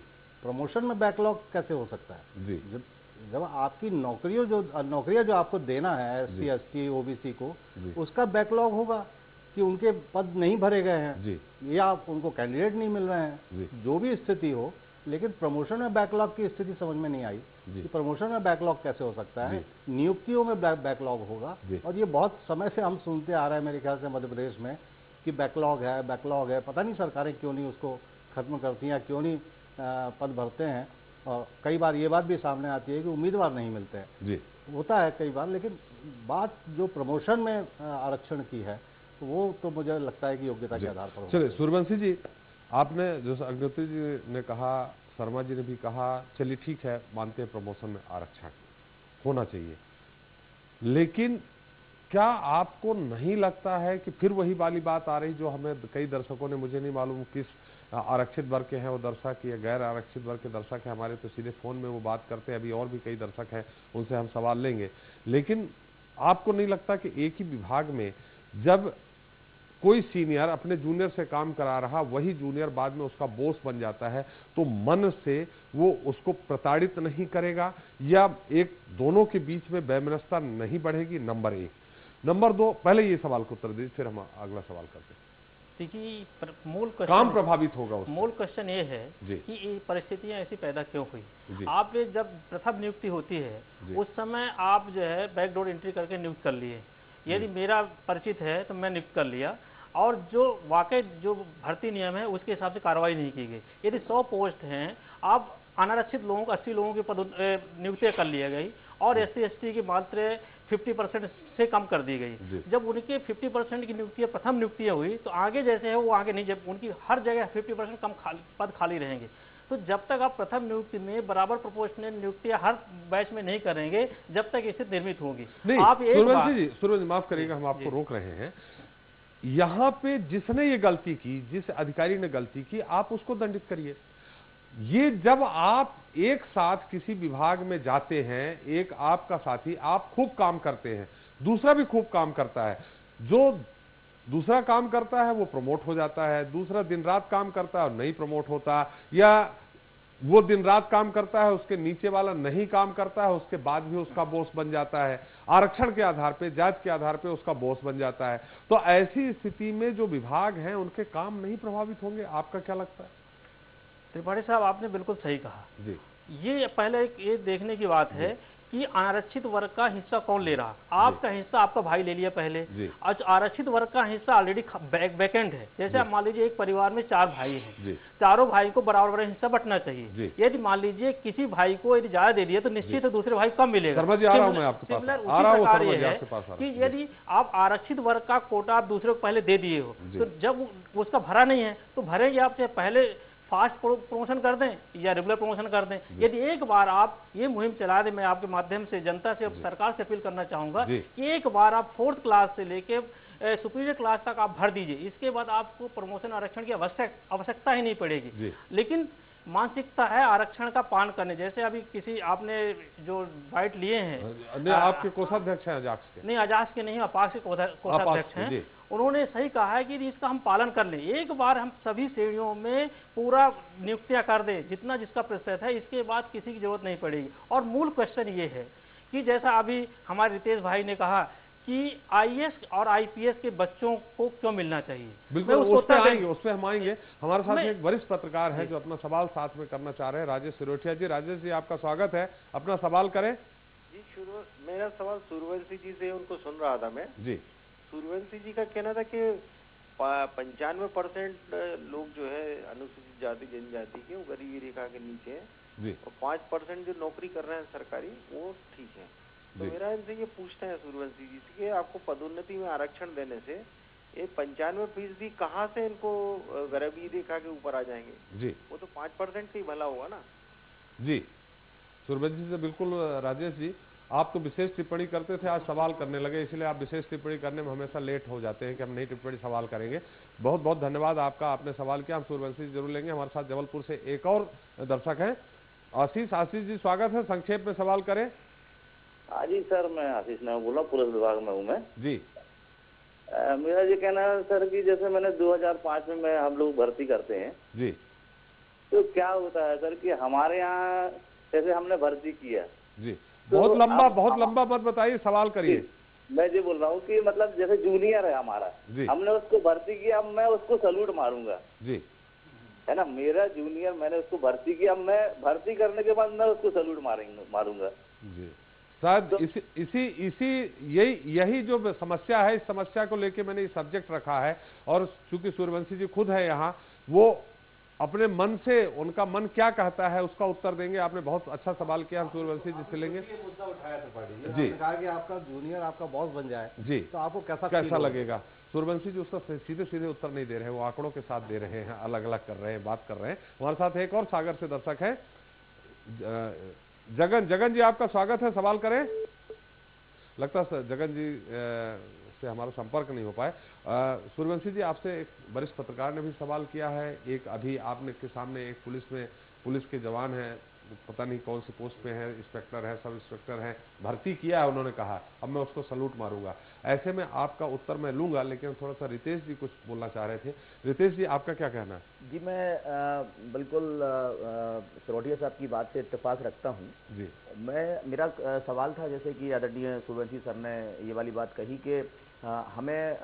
प्रमोशन में बैकलॉग कैसे हो सकता है जी? जब आपकी नौकरियां जो आपको देना है SC ST OBC को, उसका बैकलॉग होगा कि उनके पद नहीं भरे गए हैं जी, या उनको कैंडिडेट नहीं मिल रहे हैं, जो भी स्थिति हो, लेकिन प्रमोशन में बैकलॉग की स्थिति समझ में नहीं आई कि प्रमोशन में बैकलॉग कैसे हो सकता है। नियुक्तियों में बैकलॉग होगा, और ये बहुत समय से हम सुनते आ रहे हैं मेरे ख्याल से मध्य प्रदेश में कि बैकलॉग है। पता नहीं सरकारें क्यों नहीं उसको खत्म करती हैं, क्यों नहीं पद भरते हैं। और कई बार ये बात भी सामने आती है कि उम्मीदवार नहीं मिलते हैं, होता है कई बार। लेकिन बात जो प्रमोशन में आरक्षण की है वो तो मुझे लगता है कि योग्यता के आधार पर। चलिए सूर्यवंशी जी, आपने जो अग्निहोत्री जी ने कहा, शर्मा जी ने भी कहा, चलिए ठीक है, मानते हैं प्रमोशन में आरक्षण होना चाहिए, लेकिन क्या आपको नहीं लगता है कि फिर वही वाली बात आ रही जो हमें कई दर्शकों ने, मुझे नहीं मालूम किस आरक्षित वर्ग के हैं वो दर्शक या गैर आरक्षित वर्ग के दर्शक है, हमारे तो सीधे फोन में वो बात करते हैं, अभी और भी कई दर्शक हैं उनसे हम सवाल लेंगे, लेकिन आपको नहीं लगता कि एक ही विभाग में जब कोई सीनियर अपने जूनियर से काम करा रहा, वही जूनियर बाद में उसका बॉस बन जाता है, तो मन से वो उसको प्रताड़ित नहीं करेगा, या एक दोनों के बीच में वैमनस्यता नहीं बढ़ेगी? नंबर एक। नंबर दो, पहले ये सवाल को उत्तर दीजिए, फिर हम अगला सवाल करते हैं। देखिए, मूल काम प्रभावित होगा उससे। मूल क्वेश्चन ये है कि ये परिस्थितियां ऐसी पैदा क्यों हुई। आप जब प्रथम नियुक्ति होती है उस समय आप जो है बैकडोर एंट्री करके नियुक्त कर लिए। यदि मेरा परिचित है तो मैं नियुक्त कर लिया, और जो वाकई जो भर्ती नियम है उसके हिसाब से कार्रवाई नहीं की गई। यदि 100 पोस्ट हैं, आप अनारक्षित लोगों को 80 लोगों की नियुक्तियां कर लिया गई, और SC ST की मात्रा 50% से कम कर दी गई। जब उनके 50% की नियुक्तियां प्रथम नियुक्तियां हुई तो आगे जैसे है वो आगे नहीं, जब उनकी हर जगह 50% कम पद खाली रहेंगे। तो जब तक आप प्रथम नियुक्ति में बराबर प्रोपोर्शनल नियुक्तियां हर बैच में नहीं करेंगे, जब तक स्थिति निर्मित होगी। आप सूर्यवंशी माफ करिएगा, हम आपको रोक रहे हैं। यहाँ पे जिसने ये गलती की, जिस अधिकारी ने गलती की, आप उसको दंडित करिए। ये जब आप एक साथ किसी विभाग में जाते हैं, एक आपका साथी, आप खूब काम करते हैं, दूसरा भी खूब काम करता है, जो दूसरा काम करता है वो प्रमोट हो जाता है, दूसरा दिन रात काम करता है और नहीं प्रमोट होता, या वो दिन रात काम करता है, उसके नीचे वाला नहीं काम करता है, उसके बाद भी उसका बॉस बन जाता है, आरक्षण के आधार पे, जात के आधार पे उसका बॉस बन जाता है। तो ऐसी स्थिति में जो विभाग हैं उनके काम नहीं प्रभावित होंगे? आपका क्या लगता है? त्रिपाठी साहब, आपने बिल्कुल सही कहा जी। ये पहले ये देखने की बात है कि आरक्षित वर्ग का हिस्सा कौन ले रहा। आपका हिस्सा आपका भाई ले लिया पहले, आरक्षित वर्ग का हिस्सा ऑलरेडी वैकेंट है। जैसे आप मान लीजिए एक परिवार में 4 भाई हैं, चारों भाई को बराबर हिस्सा बंटना चाहिए। यदि मान लीजिए किसी भाई को यदि ज्यादा दे दिया तो निश्चित है दूसरे भाई कम मिलेगा। सिमिलर उसी प्रकार ये है कि यदि आप आरक्षित वर्ग का कोटा आप दूसरे को पहले दे दिए हो, तो जब उसका भरा नहीं है तो भरेंगे आप, चाहे पहले फास्ट प्रमोशन कर दें या रेगुलर प्रमोशन कर दें। यदि एक बार आप ये मुहिम चला दें, मैं आपके माध्यम से जनता से, सरकार से अपील करना चाहूंगा कि एक बार आप 4th क्लास से लेके सुपीरियर क्लास तक आप भर दीजिए, इसके बाद आपको प्रमोशन आरक्षण की आवश्यकता ही नहीं पड़ेगी। लेकिन मानसिकता है आरक्षण का पालन करने, जैसे अभी किसी आपने जो बाइट लिए हैं, आपके कोषाध्यक्ष हैं अजाक्स के? नहीं, अजाक्स के नहीं, अपाक्स के कोषाध्यक्ष हैं। उन्होंने सही कहा है कि इसका हम पालन कर लें। एक बार हम सभी श्रेणियों में पूरा नियुक्तियां कर दें जितना जिसका प्रतिशत है, इसके बाद किसी की जरूरत नहीं पड़ेगी। और मूल क्वेश्चन ये है कि जैसा अभी हमारे रितेश भाई ने कहा कि IAS और IPS के बच्चों को क्यों मिलना चाहिए। बिल्कुल, उस पे हम आएंगे। हमारे साथ एक वरिष्ठ पत्रकार है जो अपना सवाल साथ में करना चाह रहे हैं, राजेश सिरोठिया जी। राजेश जी, आपका स्वागत है, अपना सवाल करें जी। मेरा सवाल सूर्यवंशी जी से, उनको सुन रहा था मैं जी। सूर्यवंशी जी का कहना था कि 95% लोग जो है अनुसूचित जाति जनजाति के, वो गरीबी रेखा के नीचे है, और 5% जो नौकरी कर रहे हैं सरकारी, वो ठीक है। तो मेरा इनसे ये पूछना है सूर्यवंशी जी से कि आपको पदोन्नति में आरक्षण देने से ये 95% कहाँ से इनको गरीबी रेखा के ऊपर आ जाएंगे जी? वो तो 5% से ही भला होगा ना जी। सूर्यवंशी जी से बिल्कुल। राजेश जी, आप तो विशेष टिप्पणी करते थे, आज सवाल करने लगे, इसलिए आप विशेष टिप्पणी करने में हमेशा लेट हो जाते हैं कि हम नई टिप्पणी सवाल करेंगे। बहुत बहुत धन्यवाद आपका, आपने सवाल किया, हम सूर्यवंशी जी जरूर लेंगे। हमारे साथ जबलपुर से एक और दर्शक हैं, आशीष। आशीष जी, स्वागत है, संक्षेप में सवाल करें। हाँ जी सर, मैं आशीष नाम बोल रहा हूँ, पुलिस विभाग में हूँ मैं जी। मेरा ये कहना है सर कि जैसे मैंने 2005 में हम लोग भर्ती करते हैं जी, तो क्या होता है सर कि हमारे यहाँ जैसे हमने भर्ती किया जी, बहुत लंबा मत बताइए, सवाल करिए। मैं ये बोल रहा हूँ कि मतलब जैसे जूनियर है हमारा, हमने उसको भर्ती किया, अब मैं उसको सैल्यूट मारूंगा जी, है ना। मेरा जूनियर, मैंने उसको भर्ती किया, मैं भर्ती करने के बाद मैं उसको सैल्यूट मारूंगा जी। शायद तो यही जो समस्या है, इस समस्या को लेके मैंने ये सब्जेक्ट रखा है। और चूंकि सूर्यवंशी जी खुद है यहाँ, वो अपने मन से, उनका मन क्या कहता है उसका उत्तर देंगे। आपने बहुत अच्छा सवाल किया, हम सूर्यवंशी जी से लेंगे। मुद्दा उठाया त्रिपाठी जी, कहा कि आपका जूनियर आपका बॉस बन जाए जी, तो आपको कैसा लगेगा। सूर्यवंशी जी उसका सीधे सीधे उत्तर नहीं दे रहे हैं, वो आंकड़ों के साथ दे रहे हैं, अलग अलग कर रहे हैं, बात कर रहे हैं। हमारे साथ एक और सागर से दर्शक है, जगन जी, आपका स्वागत है, सवाल करें। लगता है जगन जी से हमारा संपर्क नहीं हो पाए। सूर्यवंशी जी, आपसे एक वरिष्ठ पत्रकार ने भी सवाल किया है। एक अभी आपने के सामने एक पुलिस के जवान है, पता नहीं कौन सी पोस्ट पे है, इंस्पेक्टर है, सब इंस्पेक्टर है, भर्ती किया है, उन्होंने कहा अब मैं उसको सलूट मारूंगा। ऐसे में आपका उत्तर मैं लूंगा, लेकिन थोड़ा सा रितेश जी कुछ बोलना चाह रहे थे। रितेश जी, आपका क्या कहना है? जी, मैं बिल्कुल सिरोटिया साहब की बात से इत्तेफाक रखता हूँ जी। मेरा सवाल था, जैसे कि आदरणीय सूर्यवंशी सर ने ये वाली बात कही कि हमें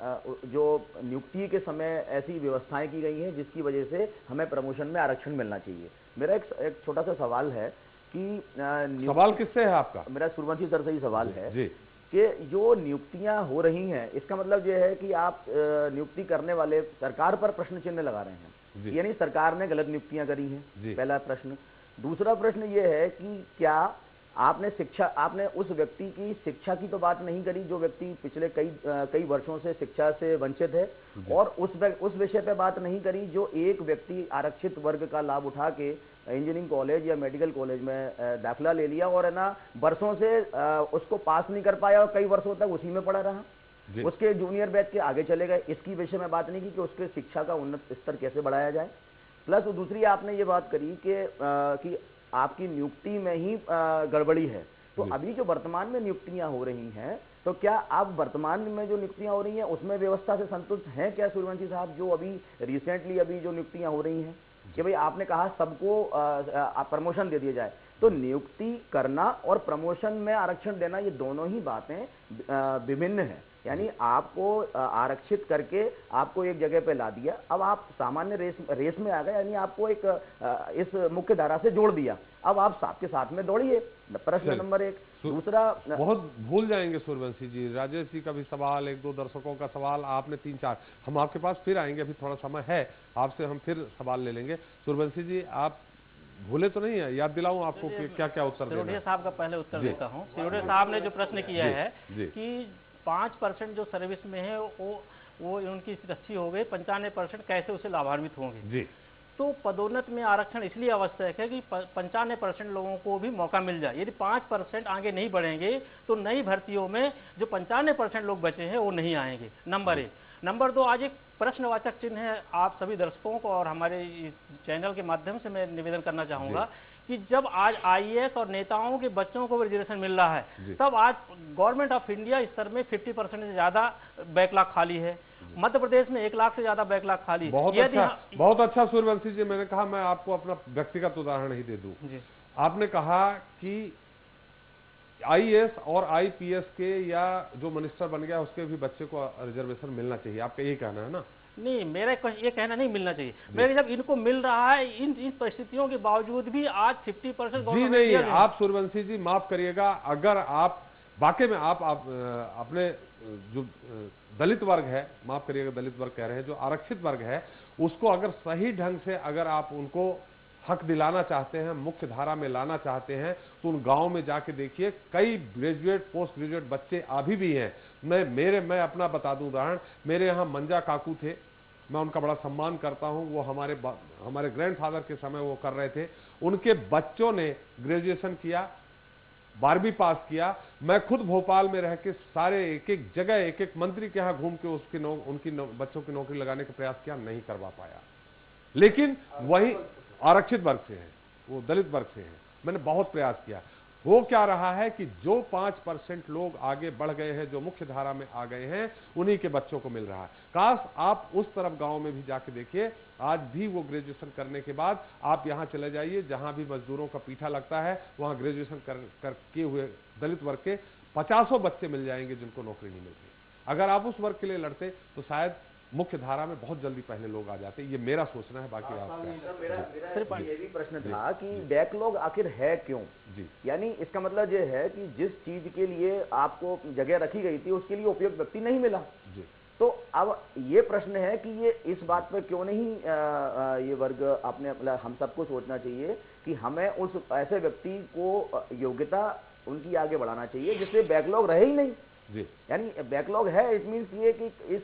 जो नियुक्ति के समय ऐसी व्यवस्थाएं की गई हैं जिसकी वजह से हमें प्रमोशन में आरक्षण मिलना चाहिए। मेरा एक छोटा सा सवाल है कि सवाल किससे है आपका? मेरा सूर्यवंशी सर से ही सवाल है जी। कि जो नियुक्तियां हो रही हैं, इसका मतलब ये है कि आप नियुक्ति करने वाले सरकार पर प्रश्न चिन्ह लगा रहे हैं, यानी सरकार ने गलत नियुक्तियां करी हैं, पहला प्रश्न। दूसरा प्रश्न ये है कि क्या आपने उस व्यक्ति की शिक्षा की तो बात नहीं करी जो व्यक्ति पिछले कई वर्षों से शिक्षा से वंचित है, और उस विषय पे बात नहीं करी जो एक व्यक्ति आरक्षित वर्ग का लाभ उठा के इंजीनियरिंग कॉलेज या मेडिकल कॉलेज में दाखिला ले लिया और है ना वर्षों से उसको पास नहीं कर पाया और कई वर्षों तक उसी में पड़ा रहा, उसके जूनियर बैच के आगे चले गए। इसकी विषय में बात नहीं की कि उसके शिक्षा का उन्नत स्तर कैसे बढ़ाया जाए। प्लस दूसरी आपने ये बात करी कि आपकी नियुक्ति में ही गड़बड़ी है। तो अभी जो वर्तमान में नियुक्तियां हो रही हैं, तो क्या आप वर्तमान में जो नियुक्तियां हो रही हैं उसमें व्यवस्था से संतुष्ट हैं क्या सूर्यवंशी साहब? जो अभी रिसेंटली अभी जो नियुक्तियां हो रही हैं कि भाई आपने कहा सबको प्रमोशन दे दिया जाए, तो नियुक्ति करना और प्रमोशन में आरक्षण देना ये दोनों ही बातें विभिन्न हैं। यानी आपको आरक्षित करके आपको एक जगह पे ला दिया, अब आप सामान्य रेस में आ गए, यानी आपको एक इस मुख्य धारा से जोड़ दिया, अब आप साथ के साथ में दौड़िए। प्रश्न नंबर 1। दूसरा, बहुत भूल जाएंगे सूर्यवंशी जी, राजेश जी का भी सवाल, एक दो दर्शकों का सवाल, आपने 3-4, हम आपके पास फिर आएंगे, अभी थोड़ा समय है, आपसे हम फिर सवाल ले लेंगे। सूर्यवंशी जी, आप भूले तो नहीं है? याद दिलाऊं आपको कि क्या क्या उत्तर देना है? सिरोटिया साहब का पहले उत्तर देता हूँ। सिरोटिया साहब ने जो प्रश्न किया है कि 5% जो सर्विस में है वो उनकी रस्सी हो गई, 95% कैसे उसे लाभान्वित होंगे जी। तो पदोन्नत में आरक्षण इसलिए आवश्यक है कि 95% लोगों को भी मौका मिल जाए। यदि 5% आगे नहीं बढ़ेंगे तो नई भर्तियों में जो 95% लोग बचे हैं वो नहीं आएंगे, नंबर 1। नंबर 2, आज एक प्रश्नवाचक चिन्ह है, आप सभी दर्शकों को और हमारे चैनल के माध्यम से मैं निवेदन करना चाहूंगा कि जब आज IAS और नेताओं के बच्चों को रिजर्वेशन मिल रहा है, तब आज गवर्नमेंट ऑफ इंडिया स्तर में 50% से ज्यादा बैकलॉग खाली है। मध्य प्रदेश में 1 लाख से ज्यादा बैकलॉग खाली। बहुत अच्छा सूर्यवंशी जी, मैंने कहा मैं आपको अपना व्यक्तिगत उदाहरण ही दे दूं। आपने कहा कि IAS और IPS के या जो मिनिस्टर बन गया उसके भी बच्चे को रिजर्वेशन मिलना चाहिए, आपका यही कहना है ना? नहीं, मेरा ये कहना नहीं मिलना चाहिए। मेरे जब इनको मिल रहा है इन परिस्थितियों के बावजूद भी आज 50% जी नहीं, आप सूर्यवंशी जी माफ करिएगा, अगर आप वाकई में आप अपने जो दलित वर्ग है, माफ करिएगा दलित वर्ग कह रहे हैं, जो आरक्षित वर्ग है, उसको अगर सही ढंग से अगर आप उनको हक दिलाना चाहते हैं, मुख्य धारा में लाना चाहते हैं, तो उन गांव में जाके देखिए, कई ग्रेजुएट पोस्ट ग्रेजुएट बच्चे अभी भी हैं। मैं अपना बता दूं उदाहरण, मेरे यहाँ मंजा काकू थे, मैं उनका बड़ा सम्मान करता हूं, वो हमारे ग्रैंडफादर के समय वो कर रहे थे, उनके बच्चों ने ग्रेजुएशन किया, 12वीं पास किया। मैं खुद भोपाल में रह के सारे एक जगह एक मंत्री के यहाँ घूम के उनकी बच्चों की नौकरी लगाने का प्रयास किया, नहीं करवा पाया। लेकिन वही आरक्षित वर्ग से है, वो दलित वर्ग से है, मैंने बहुत प्रयास किया। हो क्या रहा है कि जो 5% लोग आगे बढ़ गए हैं, जो मुख्य धारा में आ गए हैं, उन्हीं के बच्चों को मिल रहा है। काश आप उस तरफ गांव में भी जाके देखिए, आज भी वो ग्रेजुएशन करने के बाद आप यहां चले जाइए, जहां भी मजदूरों का पीठा लगता है, वहां ग्रेजुएशन कर किए हुए दलित वर्ग के 50 बच्चे मिल जाएंगे जिनको नौकरी नहीं मिलती। अगर आप उस वर्ग के लिए लड़ते तो शायद मुख्य धारा में बहुत जल्दी पहले लोग आ जाते हैं। ये मेरा सोचना है, बाकी आप मेरा सिर्फ ये भी प्रश्न था कि बैकलॉग आखिर है क्यों जी? यानी इसका मतलब ये है कि जिस चीज के लिए आपको जगह रखी गई थी उसके लिए उपयुक्त व्यक्ति नहीं मिला जी। तो अब ये प्रश्न है कि ये इस बात पर क्यों नहीं ये वर्ग आपने मतलब हम सबको सोचना चाहिए कि हमें उस ऐसे व्यक्ति को योग्यता उनकी आगे बढ़ाना चाहिए जिससे बैकलॉग रहे ही नहीं जी। यानी बैकलॉग है, इट मीन्स ये कि इस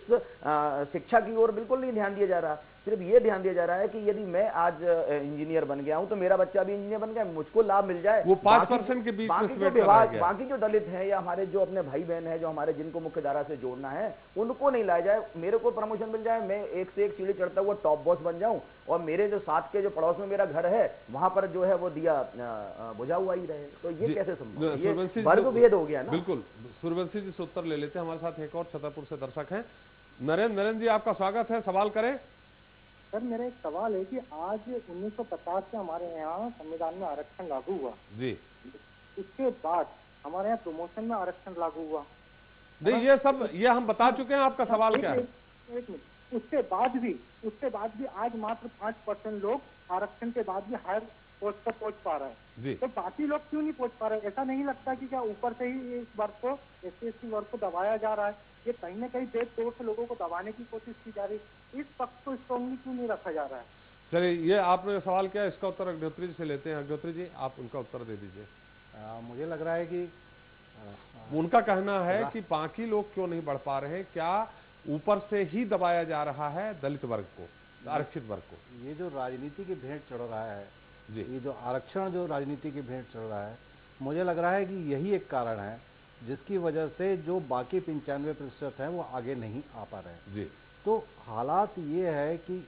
शिक्षा की ओर बिल्कुल नहीं ध्यान दिया जा रहा, सिर्फ ये ध्यान दिया जा रहा है कि यदि मैं आज इंजीनियर बन गया हूं तो मेरा बच्चा भी इंजीनियर बन गया, मुझको लाभ मिल जाए। वो 5% के बीच बाकी जो दलित हैं या हमारे जो अपने भाई बहन हैं जो हमारे जिनको मुख्य धारा से जोड़ना है उनको नहीं लाया जाए, मेरे को प्रमोशन मिल जाए, मैं एक से एक सीढ़ी चढ़ता हुआ टॉप बॉस बन जाऊं और मेरे जो साथ के जो पड़ोस में मेरा घर है वहां पर जो है वो दिया बुझा हुआ ही रहे। तो ये कैसे संभव है? ये वर्ग भेद हो गया ना। बिल्कुल, सूर्यवंशी जी से उत्तर ले लेते हैं। हमारे साथ एक और छतरपुर से दर्शक हैं, नरेंद्र जी आपका स्वागत है, सवाल करें। सर मेरा एक सवाल है कि आज 1950 से हमारे यहाँ संविधान में आरक्षण लागू हुआ जी, उसके बाद हमारे यहाँ प्रमोशन में आरक्षण लागू हुआ नहीं, ये सब ये हम बता चुके हैं। आपका सवाल क्या है? एक मिनट, उसके बाद भी आज मात्र 5% लोग आरक्षण के बाद भी हायर पोस्ट पर पहुंच पा रहे हैं, तो बाकी लोग क्यों नहीं पहुंच पा रहे? ऐसा नहीं लगता कि क्या ऊपर से ही इस वर्ग को SC वर्ग को दबाया जा रहा है? ये कहीं ना कहीं देश तौर से लोगों को दबाने की कोशिश की जा रही है, इस पक्ष को स्ट्रांगली क्यों नहीं रखा जा रहा है? चलिए, ये आपने सवाल किया, इसका उत्तर अग्निहोत्री जी से लेते हैं। अग्निहोत्री जी आप उनका उत्तर दे दीजिए। मुझे लग रहा है कि उनका कहना है कि बाकी लोग क्यों नहीं बढ़ पा रहे, क्या ऊपर से ही दबाया जा रहा है दलित वर्ग को, आरक्षित वर्ग को? ये जो राजनीति की भेंट चढ़ रहा है जी, ये जो आरक्षण जो राजनीति की भेंट चढ़ रहा है, मुझे लग रहा है कि यही एक कारण है जिसकी वजह से जो बाकी 95% हैं वो आगे नहीं आ पा रहे हैं जी। तो हालात ये है कि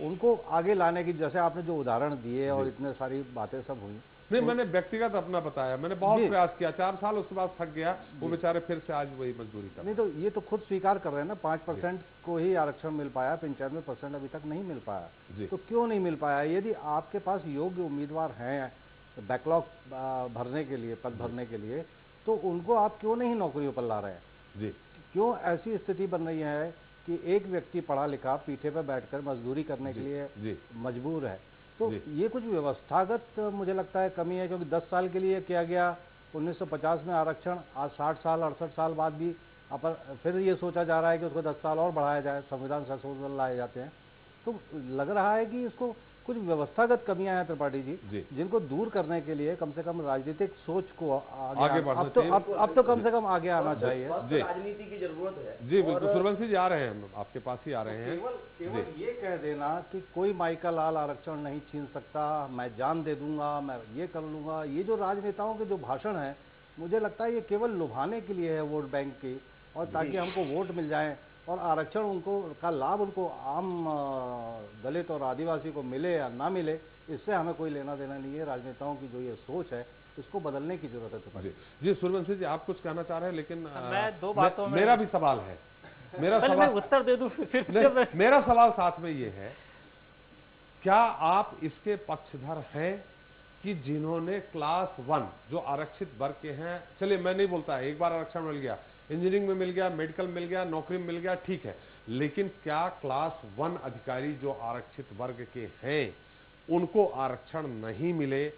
उनको आगे लाने की, जैसे आपने जो उदाहरण दिए और इतने सारी बातें सब हुई, नहीं मैंने व्यक्तिगत अपना बताया, मैंने बहुत प्रयास किया, 4 साल, उसके बाद थक गया, वो बेचारे फिर से आज वही मजदूरी कर। नहीं तो ये तो खुद स्वीकार कर रहे हैं ना, 5% को ही आरक्षण मिल पाया, 95% अभी तक नहीं मिल पाया। तो क्यों नहीं मिल पाया? यदि आपके पास योग्य उम्मीदवार हैं बैकलॉग भरने के लिए, पद भरने के लिए, तो उनको आप क्यों नहीं नौकरियों पर ला रहे हैं जी? क्यों ऐसी स्थिति बन रही है कि एक व्यक्ति पढ़ा लिखा पीठे पर बैठकर मजदूरी करने के लिए मजबूर है? तो ये कुछ व्यवस्थागत मुझे लगता है कमी है, क्योंकि 10 साल के लिए किया गया 1950 में आरक्षण, आज 60 साल 68 साल बाद भी फिर ये सोचा जा रहा है कि उसको 10 साल और बढ़ाया जाए, संविधान संशोधन लाए जाते हैं। तो लग रहा है कि इसको कुछ व्यवस्थागत कमियां हैं त्रिपाठी जी, जिनको दूर करने के लिए कम से कम राजनीतिक सोच को आगे बढ़ना चाहिए। अब तो कम से कम आगे आना चाहिए जी, राजनीति की जरूरत है जी। बिल्कुल, सूर्यवंशी जी आ रहे हैं, आपके पास ही आ रहे हैं। केवल ये कह देना कि कोई माइका लाल आरक्षण नहीं छीन सकता, मैं जान दे दूंगा, मैं ये कर लूंगा, ये जो राजनेताओं के जो भाषण है, मुझे लगता है ये केवल लुभाने के लिए है वोट बैंक की, और ताकि हमको वोट मिल जाए और आरक्षण उनको का लाभ उनको आम दलित और आदिवासी को मिले या ना मिले, इससे हमें कोई लेना देना नहीं है। राजनेताओं की जो ये सोच है इसको बदलने की जरूरत है। जी सूर्यवंशी जी आप कुछ कहना चाह रहे हैं, लेकिन मैं 2 बातों में, मेरा भी सवाल है, मेरा सवाल मैं उत्तर दे दूं फिर मेरा सवाल साथ में ये है, क्या आप इसके पक्षधर हैं कि जिन्होंने क्लास 1 जो आरक्षित वर्ग के हैं, चलिए मैं नहीं बोलता एक बार आरक्षण मिल गया, इंजीनियरिंग में मिल गया, मेडिकल मिल गया, नौकरी में मिल गया, ठीक है, लेकिन क्या क्लास 1 अधिकारी जो आरक्षित वर्ग के हैं उनको आरक्षण नहीं मिले,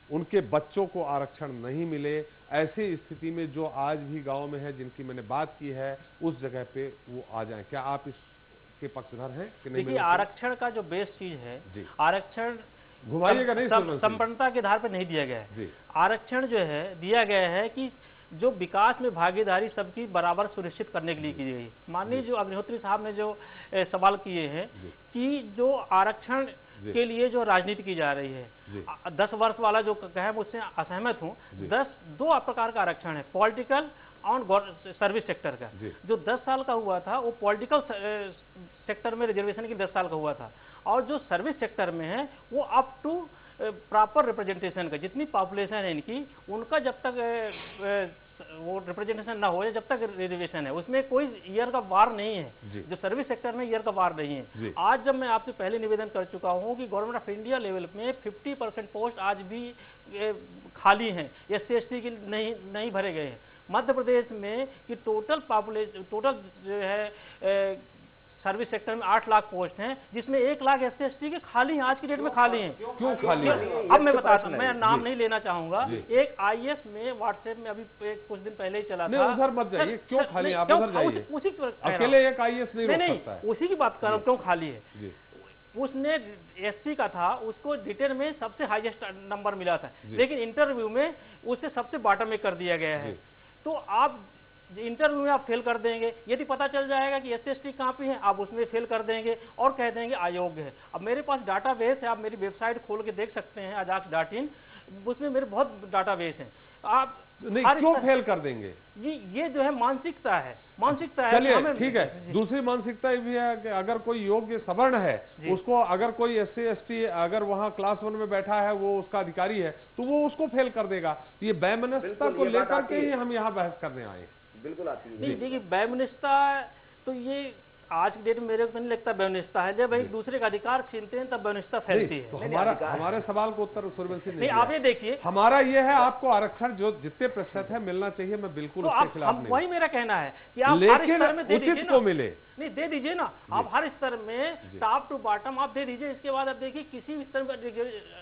उनके बच्चों को आरक्षण नहीं मिले, ऐसी स्थिति में जो आज भी गांव में है जिनकी मैंने बात की है उस जगह पे वो आ जाएं, क्या आप इसके पक्षधर हैं कि नहीं? देखिए, आरक्षण का जो बेस चीज है, आरक्षण घुमाइएगा नहीं, संपन्नता के आधार पर नहीं दिया गया है। आरक्षण जो है दिया गया है कि जो विकास में भागीदारी सबकी बराबर सुनिश्चित करने के लिए की गई। माननीय जो अग्निहोत्री साहब ने जो सवाल किए हैं कि जो आरक्षण के लिए जो राजनीति की जा रही है, 10 वर्ष वाला जो कहे मुझसे असहमत हूँ। 2 प्रकार का आरक्षण है, पॉलिटिकल और सर्विस सेक्टर का। जो 10 साल का हुआ था वो पॉलिटिकल सेक्टर में रिजर्वेशन की 10 साल का हुआ था, और जो सर्विस सेक्टर में है वो अप टू प्रॉपर रिप्रेजेंटेशन का, जितनी पॉपुलेशन है इनकी, उनका जब तक वो रिप्रेजेंटेशन ना हो, जब तक रिजर्वेशन है, उसमें कोई ईयर का वार नहीं है। जो सर्विस सेक्टर में ईयर का वार नहीं है। आज जब मैं आपसे पहले निवेदन कर चुका हूं कि गवर्नमेंट ऑफ इंडिया लेवल में 50% पोस्ट आज भी खाली हैं, SC/ST की नहीं भरे गए हैं। मध्य प्रदेश में कि टोटल पॉपुलेशन, टोटल जो है सर्विस सेक्टर में 8 लाख पोस्ट हैं, जिसमें 1 लाख SC ST के खाली हैं, आज की डेट में खाली हैं। क्यों खाली है? अब मैं बताता हूँ, मैं नाम नहीं लेना चाहूंगा। एक IAS में व्हाट्सएप में अभी कुछ दिन पहले ही चला था। उधर मत जाइए, क्यों खाली? आप उधर जाइए, अकेले एक IAS नहीं रोक सकता है। उसी की बात कर रहा हूँ, क्यों खाली है। उसने SC का था, उसको रिटेन में सबसे हाईएस्ट नंबर मिला था, लेकिन इंटरव्यू में उसे सबसे बॉटम में कर दिया गया है। तो आप इंटरव्यू में आप फेल कर देंगे, यदि पता चल जाएगा कि SC ST कहाँ पे है, आप उसमें फेल कर देंगे और कह देंगे अयोग्य है। अब मेरे पास डाटाबेस है, आप मेरी वेबसाइट खोल के देख सकते हैं ajax.in, उसमें मेरे बहुत डाटाबेस हैं। आप नहीं, क्यों फेल कर देंगे? ये जो है मानसिकता है, चलिए ठीक है। दूसरी मानसिकता भी है कि अगर कोई योग्य सवर्ण है, उसको अगर कोई SC ST अगर वहां क्लास 1 में बैठा है, वो उसका अधिकारी है, तो वो उसको फेल कर देगा। ये वैमनस्यता को लेकर के ही हम यहाँ बहस करने आए। बिल्कुल आती है। नहीं देखिए, वैमनस्यता तो ये आज की डेट में मेरे को नहीं लगता वैमनस्यता है। जब एक दूसरे का अधिकार छीनते हैं तब वैमनस्यता फैलती है। तो हमारे सवाल को उत्तर सूर्यवंशी नहीं, आप ये देखिए, हमारा ये है आपको आरक्षण जो जितने प्रतिशत है मिलना चाहिए, मैं बिल्कुल उसके खिलाफ नहीं। वही मेरा कहना है कि आप हर स्तर में दे दीजिए को मिले, नहीं दे दीजिए ना, आप हर स्तर में टॉप टू बॉटम आप दे दीजिए। इसके बाद आप देखिए किसी भी स्तर पर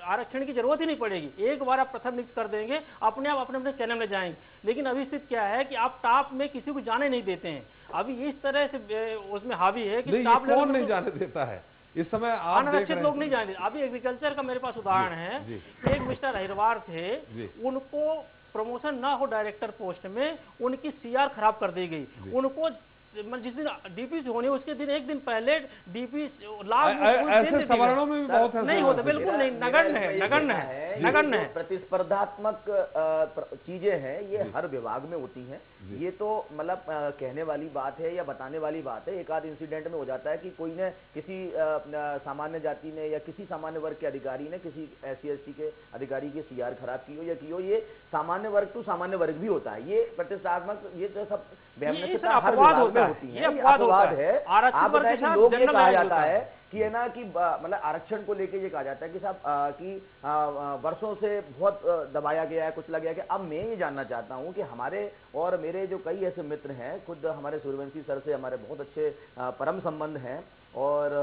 आरक्षण की जरूरत ही नहीं पड़ेगी। एक बार आप प्रथम नियुक्त कर देंगे, अपने आप अपने चैनल में जाएंगे। लेकिन अभी स्थिति क्या है कि आप टॉप में किसी को जाने नहीं देते हैं। अभी इस तरह से उसमें हावी है कि टॉप कौन नहीं जाने देता है इस समय? आप अनारक्षित लोग नहीं जाने। अभी एग्रीकल्चर का मेरे पास उदाहरण है, एक मिस्टर अहिरवार थे, उनको प्रमोशन ना हो डायरेक्टर पोस्ट में, उनकी CR खराब कर दी गई। उनको जिस दिन DP होनी उसके दिन एक दिन पहले DP लाभ ऐसे सवर्णों में भी बहुत नहीं होता, बिल्कुल नहीं, नगण्य है। प्रतिस्पर्धात्मक चीजें हैं, ये हर विभाग में होती हैं। ये तो मतलब कहने वाली बात है या बताने वाली बात है। एक आध इंसिडेंट में हो जाता है कि कोई ने किसी सामान्य जाति ने या किसी सामान्य वर्ग के अधिकारी ने किसी SC ST के अधिकारी की CR खराब की हो या की हो, ये सामान्य वर्ग टू सामान्य वर्ग भी होता है। ये प्रतिस्पर्धात्मक, ये तो सब अपवाद होता है। ये अपवाद है। आप बताएं कि लोग ये कहा जाता है कि है ना कि मतलब आरक्षण को लेके ये कहा जाता है कि साहब कि वर्षों से बहुत दबाया गया है, कुचला गया है। अब मैं ये जानना चाहता हूं कि हमारे और मेरे जो कई ऐसे मित्र हैं, खुद हमारे सूर्यवंशी सर से हमारे बहुत अच्छे परम संबंध हैं, और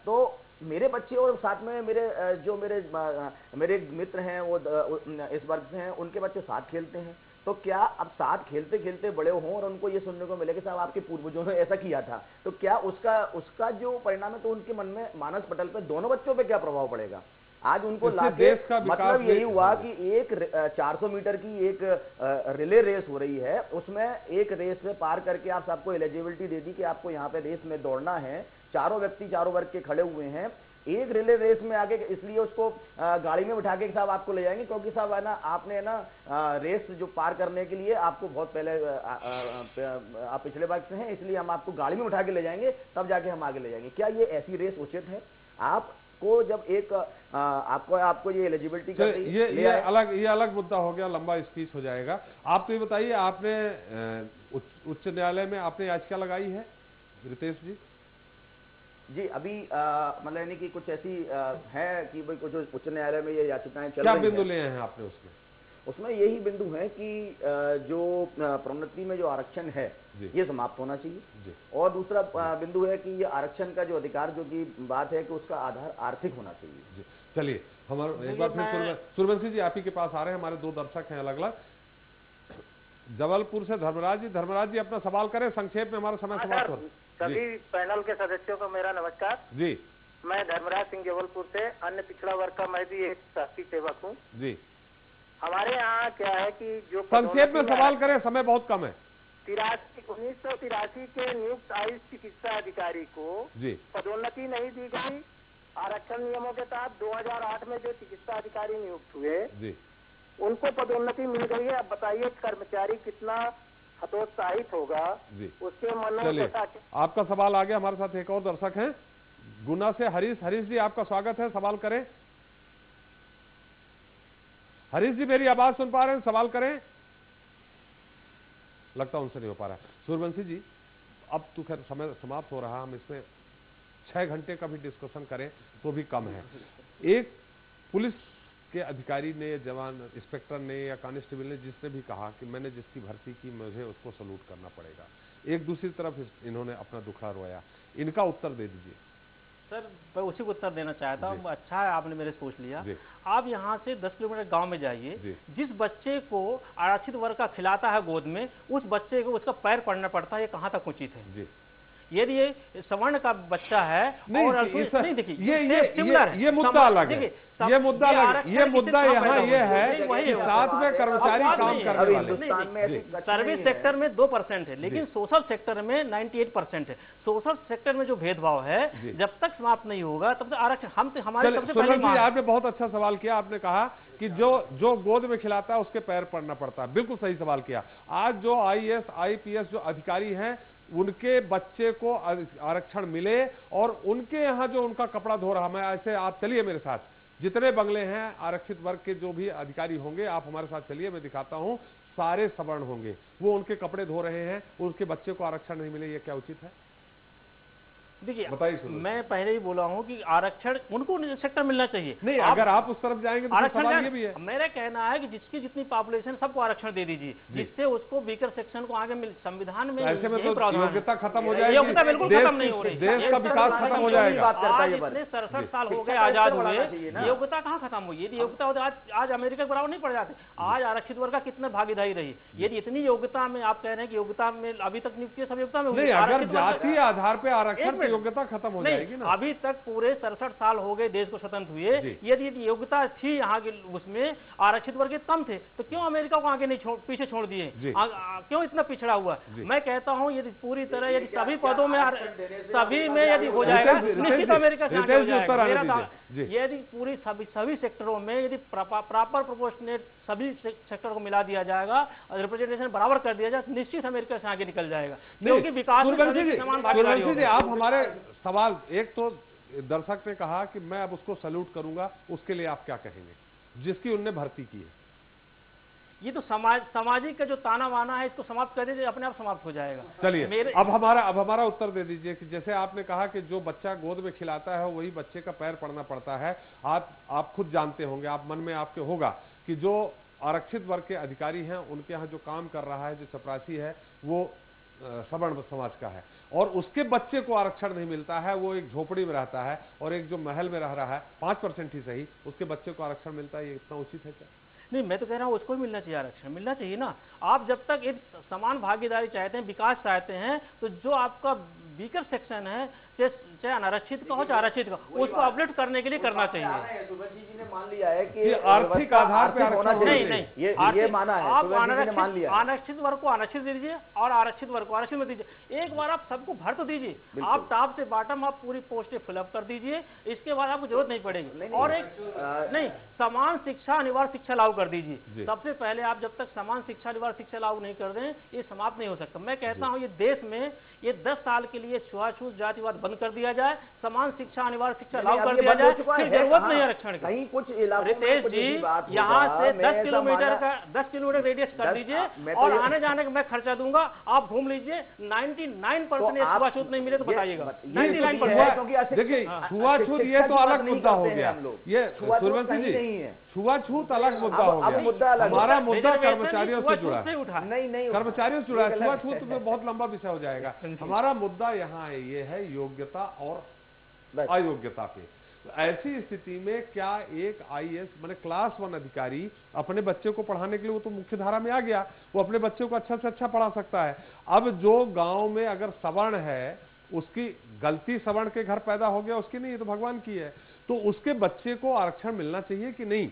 तो मेरे बच्चे और साथ में मेरे मित्र हैं वो इस वर्ग से हैं, उनके बच्चे साथ खेलते हैं। तो क्या अब साथ खेलते खेलते बड़े हों और उनको ये सुनने को मिले कि साहब आपके पूर्वजों ने ऐसा किया था, तो क्या उसका जो परिणाम है तो उनके मन में मानस पटल पे दोनों बच्चों पे क्या प्रभाव पड़ेगा? आज उनको लाके मतलब यही हुआ कि एक 400 मीटर की एक रिले रेस हो रही है, उसमें एक रेस में पार करके आप सबको एलिजिबिलिटी दे दी कि आपको यहाँ पे रेस में दौड़ना है। चारों व्यक्ति चारों वर्ग के खड़े हुए हैं, एक रिले रेस में आगे, इसलिए उसको गाड़ी में बिठा के साहब आपको ले जाएंगे, क्योंकि साहब है ना आपने है ना रेस जो पार करने के लिए आपको बहुत पहले आप पिछले वर्ग से हैं, इसलिए हम आपको गाड़ी में उठा के ले जाएंगे, तब जाके हम आगे ले जाएंगे। क्या ये ऐसी रेस उचित है? आपको जब एक आपको ये एलिजिबिलिटी कर दी, ये अलग मुद्दा हो गया, लंबा स्पीच हो जाएगा। आप तो ये बताइए, आपने उच्च न्यायालय में आपने याचिका लगाई है रितेश जी? जी अभी मतलब यानी कि कुछ ऐसी है कि भाई कुछ उच्च न्यायालय में ये याचिकाएं चल रही हैं। क्या बिंदु लिए हैं आपने उसमें यही बिंदु है कि जो प्रोन्नति में जो आरक्षण है ये समाप्त होना चाहिए, और दूसरा बिंदु है कि ये आरक्षण का जो अधिकार जो की बात है कि उसका आधार आर्थिक होना चाहिए। चलिए हमारे एक बार फिर सूर्यवंशी जी आप ही के पास आ रहे हैं, हमारे दो दर्शक हैं अलग अलग। जबलपुर से धर्मराज जी अपना सवाल करें, संक्षेप में, हमारा समय समाप्त हो। सभी पैनल के सदस्यों को मेरा नमस्कार जी। मैं धर्मराज सिंह जबलपुर से, अन्य पिछड़ा वर्ग का मैं भी एक शासकीय सेवक हूँ जी। हमारे यहाँ क्या है कि जो संक्षेप में सवाल करें, समय बहुत कम है। 1983 के नियुक्त आयुष चिकित्सा अधिकारी को जी पदोन्नति नहीं दी गई। आरक्षण नियमों के तहत 2008 में जो चिकित्सा अधिकारी नियुक्त हुए जी उनको पदोन्नति मिल गई है। अब बताइए कर्मचारी कितना हतोत्साहित होगा उसके मन में। आपका सवाल आ गया। हमारे साथ एक और दर्शक हैं गुना से, हरीश जी आपका स्वागत है, सवाल करें। हरीश जी मेरी आवाज सुन पा रहे हैं? सवाल करें। लगता उनसे नहीं हो पा रहा। सूर्यवंशी जी अब तो खैर समय समाप्त हो रहा, हम इसमें 6 घंटे का भी डिस्कशन करें तो भी कम है। एक पुलिस के अधिकारी ने, जवान इंस्पेक्टर ने या कांस्टेबल ने, जिसने भी कहा कि मैंने जिसकी भर्ती की मुझे उसको सलूट करना पड़ेगा, एक दूसरी तरफ इन्होंने अपना दुखड़ा रोया, इनका उत्तर दे दीजिए। सर मैं उसी को उत्तर देना चाहता हूँ। अच्छा है आपने मेरे से पूछ लिया। आप यहाँ से 10 किलोमीटर गांव में जाइए, जिस बच्चे को आरक्षित वर्ग का खिलाता है गोद में, उस बच्चे को उसका पैर पड़ना पड़ता है, ये कहाँ तक उचित है? यदि ये सवर्ण का बच्चा है और नहीं, देखिए ये मुद्दा अलग है, ये मुद्दा अलग है, ये मुद्दा यहाँ ये है कि साथ में कर्मचारी काम करने वाले। सर्विस सेक्टर में 2% है, लेकिन सोशल सेक्टर में 98% है। सोशल सेक्टर में जो भेदभाव है जब तक समाप्त नहीं होगा तब तक आरक्षण हमारे सबसे पहले। आपने बहुत अच्छा सवाल किया, आपने कहा कि जो गोद में खिलाता है उसके पैर पड़ना पड़ता है, बिल्कुल सही सवाल किया। आज जो IAS IPS जो अधिकारी हैं उनके बच्चे को आरक्षण मिले और उनके यहाँ जो उनका कपड़ा धो रहा, मैं ऐसे आप चलिए मेरे साथ, जितने बंगले हैं आरक्षित वर्ग के जो भी अधिकारी होंगे आप हमारे साथ चलिए, मैं दिखाता हूं, सारे सवर्ण होंगे, वो उनके कपड़े धो रहे हैं, उनके बच्चे को आरक्षण नहीं मिले, ये क्या उचित है? देखिए मैं पहले ही बोला हूं कि आरक्षण उनको सेक्टर मिलना चाहिए। नहीं, अगर आप उस तरफ जाएंगे तो सवाल ये भी है। मेरा कहना है कि जिसकी जितनी पॉपुलेशन सबको आरक्षण दे दीजिए, जिससे उसको वीकर सेक्शन को आगे मिल। संविधान में ऐसे में तो योग्यता खत्म हो जाएगी, योग्यता बिल्कुल खत्म नहीं हो रही, देश का विकास खत्म हो जाएगा। आज इतने 67 साल हो गए आजाद हुए, योग्यता कहाँ खत्म हुई? यदि योग्यता होती आज अमेरिका के बराबर नहीं पड़ जाते। आज आरक्षित वर्ग का कितना भागीदारी रही? यदि इतनी योग्यता में आप कह रहे हैं कि योग्यता में अभी तक नियुक्ति सब योग्यता में हुई, अगर जातीय आधार पर आरक्षण योग्यता खत्म हो अभी तक पूरे 67 साल हो गए देश को स्वतंत्र हुए, यदि योग्यता थी यहाँ के उसमें आरक्षित वर्ग कम थे तो क्यों अमेरिका को आगे नहीं पीछे छोड़ दिए? क्यों इतना पिछड़ा हुआ? मैं कहता हूँ यदि पूरी तरह यदि सभी पदों में सभी में यदि हो जाएगा निश्चित अमेरिका से आगे हो जाएगा। यदि पूरी सभी सेक्टरों में यदि प्रॉपर प्रोपोर्शनेट सभी सेक्टर को मिला दिया जाएगा, रिप्रेजेंटेशन बराबर कर दिया जाए, निश्चित अमेरिका से आगे निकल जाएगा, क्योंकि विकास में समान भागीदारी होगी। आप हमारे सवाल, एक तो दर्शक ने कहा कि मैं अब उसको सैल्यूट करूंगा, उसके लिए आप क्या कहेंगे जिसकी उनने भर्ती की है? ये तो सामाजिक का जो ताना बाना है इसको समाप्त कर दीजिए, अपने आप समाप्त हो जाएगा। चलिए अब हमारा उत्तर दे दीजिए कि जैसे आपने कहा कि जो बच्चा गोद में खिलाता है वही बच्चे का पैर पड़ना पड़ता है। आप खुद जानते होंगे, आप मन में आपके होगा कि जो आरक्षित वर्ग के अधिकारी हैं उनके यहाँ जो काम कर रहा है, जो चपरासी है, वो सवर्ण समाज का है और उसके बच्चे को आरक्षण नहीं मिलता है, वो एक झोपड़ी में रहता है और एक जो महल में रह रहा है 5% ही सही, उसके बच्चे को आरक्षण मिलता है, ये इतना उचित है क्या? नहीं, मैं तो कह रहा हूँ उसको भी मिलना चाहिए, आरक्षण मिलना चाहिए ना। आप जब तक एक समान भागीदारी चाहते हैं, विकास चाहते हैं, तो जो आपका वीकर सेक्शन है, चाहे अनारक्षित का हो चाहे आरक्षित का, उसको अपडेट करने के लिए करना चाहिए। सुभाष जी ने मान लिया है कि आर्थिक आधार पर होना चाहिए। नहीं, ये माना है, आप अनारक्षित वर्ग को आरक्षित दे दीजिए और आरक्षित वर्ग को आरक्षित में दीजिए। एक बार आप सबको भर तो दीजिए, आप टॉप से बॉटम आप पूरी पोस्टें फिलअप कर दीजिए, इसके बाद आपको जरूरत नहीं पड़ेगी। और एक नहीं, समान शिक्षा अनिवार्य शिक्षा लागू कर दीजिए। सबसे पहले आप जब तक समान शिक्षा अनिवार्य शिक्षा लागू नहीं कर दें, ये समाप्त नहीं हो सकता। मैं कहता हूँ ये देश में ये 10 साल के लिए छुआछूत जातिवाद बंद कर दिया जाए, समान शिक्षा अनिवार्य शिक्षा लागू कर दिया जाए, फिर जरूरत नहीं आरक्षण की। कहीं कुछ इलाकों रितेश जी यहाँ से 10 किलोमीटर रेडियस कर दीजिए और आने जाने का मैं खर्चा दूंगा, आप घूम लीजिए। 99% छुआछूत नहीं मिले तो बताइएगा। 99%। देखिए छुआछूत ये तो अलग मुद्दा हो गया, ये सूर्यवंशी जी छुआछूत अलग मुद्दा हो गया। हमारा मुद्दा कर्मचारियों से जुड़ा है, नहीं कर्मचारियों से जुड़ा है। छुआछूत में बहुत लंबा विषय हो जाएगा। हमारा मुद्दा यहाँ ये है योग्यता और अयोग्यता पे। ऐसी स्थिति में क्या एक IAS माने क्लास 1 अधिकारी अपने बच्चे को पढ़ाने के लिए, वो तो मुख्य धारा में आ गया, वो अपने बच्चे को अच्छा से अच्छा पढ़ा सकता है। अब जो गांव में अगर सवर्ण है, उसकी गलती सवर्ण के घर पैदा हो गया, उसकी नहीं, ये तो भगवान की है, तो उसके बच्चे को आरक्षण मिलना चाहिए कि नहीं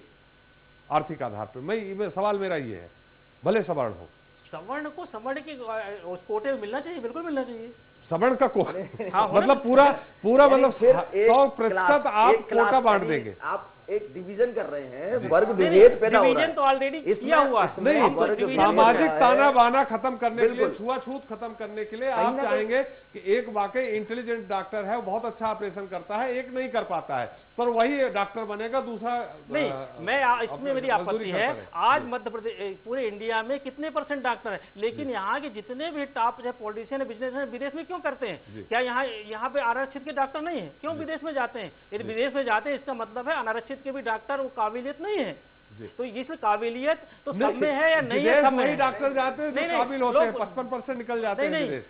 आर्थिक आधार पर? सवाल मेरा ये है, भले सवर्ण हो। सवर्ण को सवर्ण के कोटे में मिलना चाहिए, बिल्कुल मिलना चाहिए। सवर्ण का मतलब पूरा मतलब 100% आप कोटा बांट देंगे। आप एक डिवीजन कर रहे हैं, वर्ग विभेद पैदा हो रहा है। डिवीजन तो ऑलरेडी किया हुआ है। नहीं, सामाजिक ताना बाना खत्म करने के लिए, छुआछूत खत्म करने के लिए आप चाहेंगे कि एक वाकई इंटेलिजेंट डॉक्टर है, बहुत अच्छा ऑपरेशन करता है, एक नहीं कर पाता है, पर वही डॉक्टर बनेगा, दूसरा नहीं। मैं इसमें मेरी आपत्ति है, आज मध्य प्रदेश पूरे इंडिया में कितने % डॉक्टर है, लेकिन यहाँ के जितने भी टॉप पॉलिटिशियन बिजनेसमैन विदेश में क्यों करते हैं? क्या यहाँ पे आरक्षित के डॉक्टर नहीं है? क्यों विदेश में जाते हैं? यदि विदेश में जाते हैं इसका मतलब है अनारक्षित अनारक्षित के भी डॉक्टर वो काबिलियत नहीं है। तो इसमें काबिलियत तो सब में है या नहीं है, सब में डॉक्टर जाते हैं जो काबिल होते हैं, 55% निकल जाते हैं। नहीं,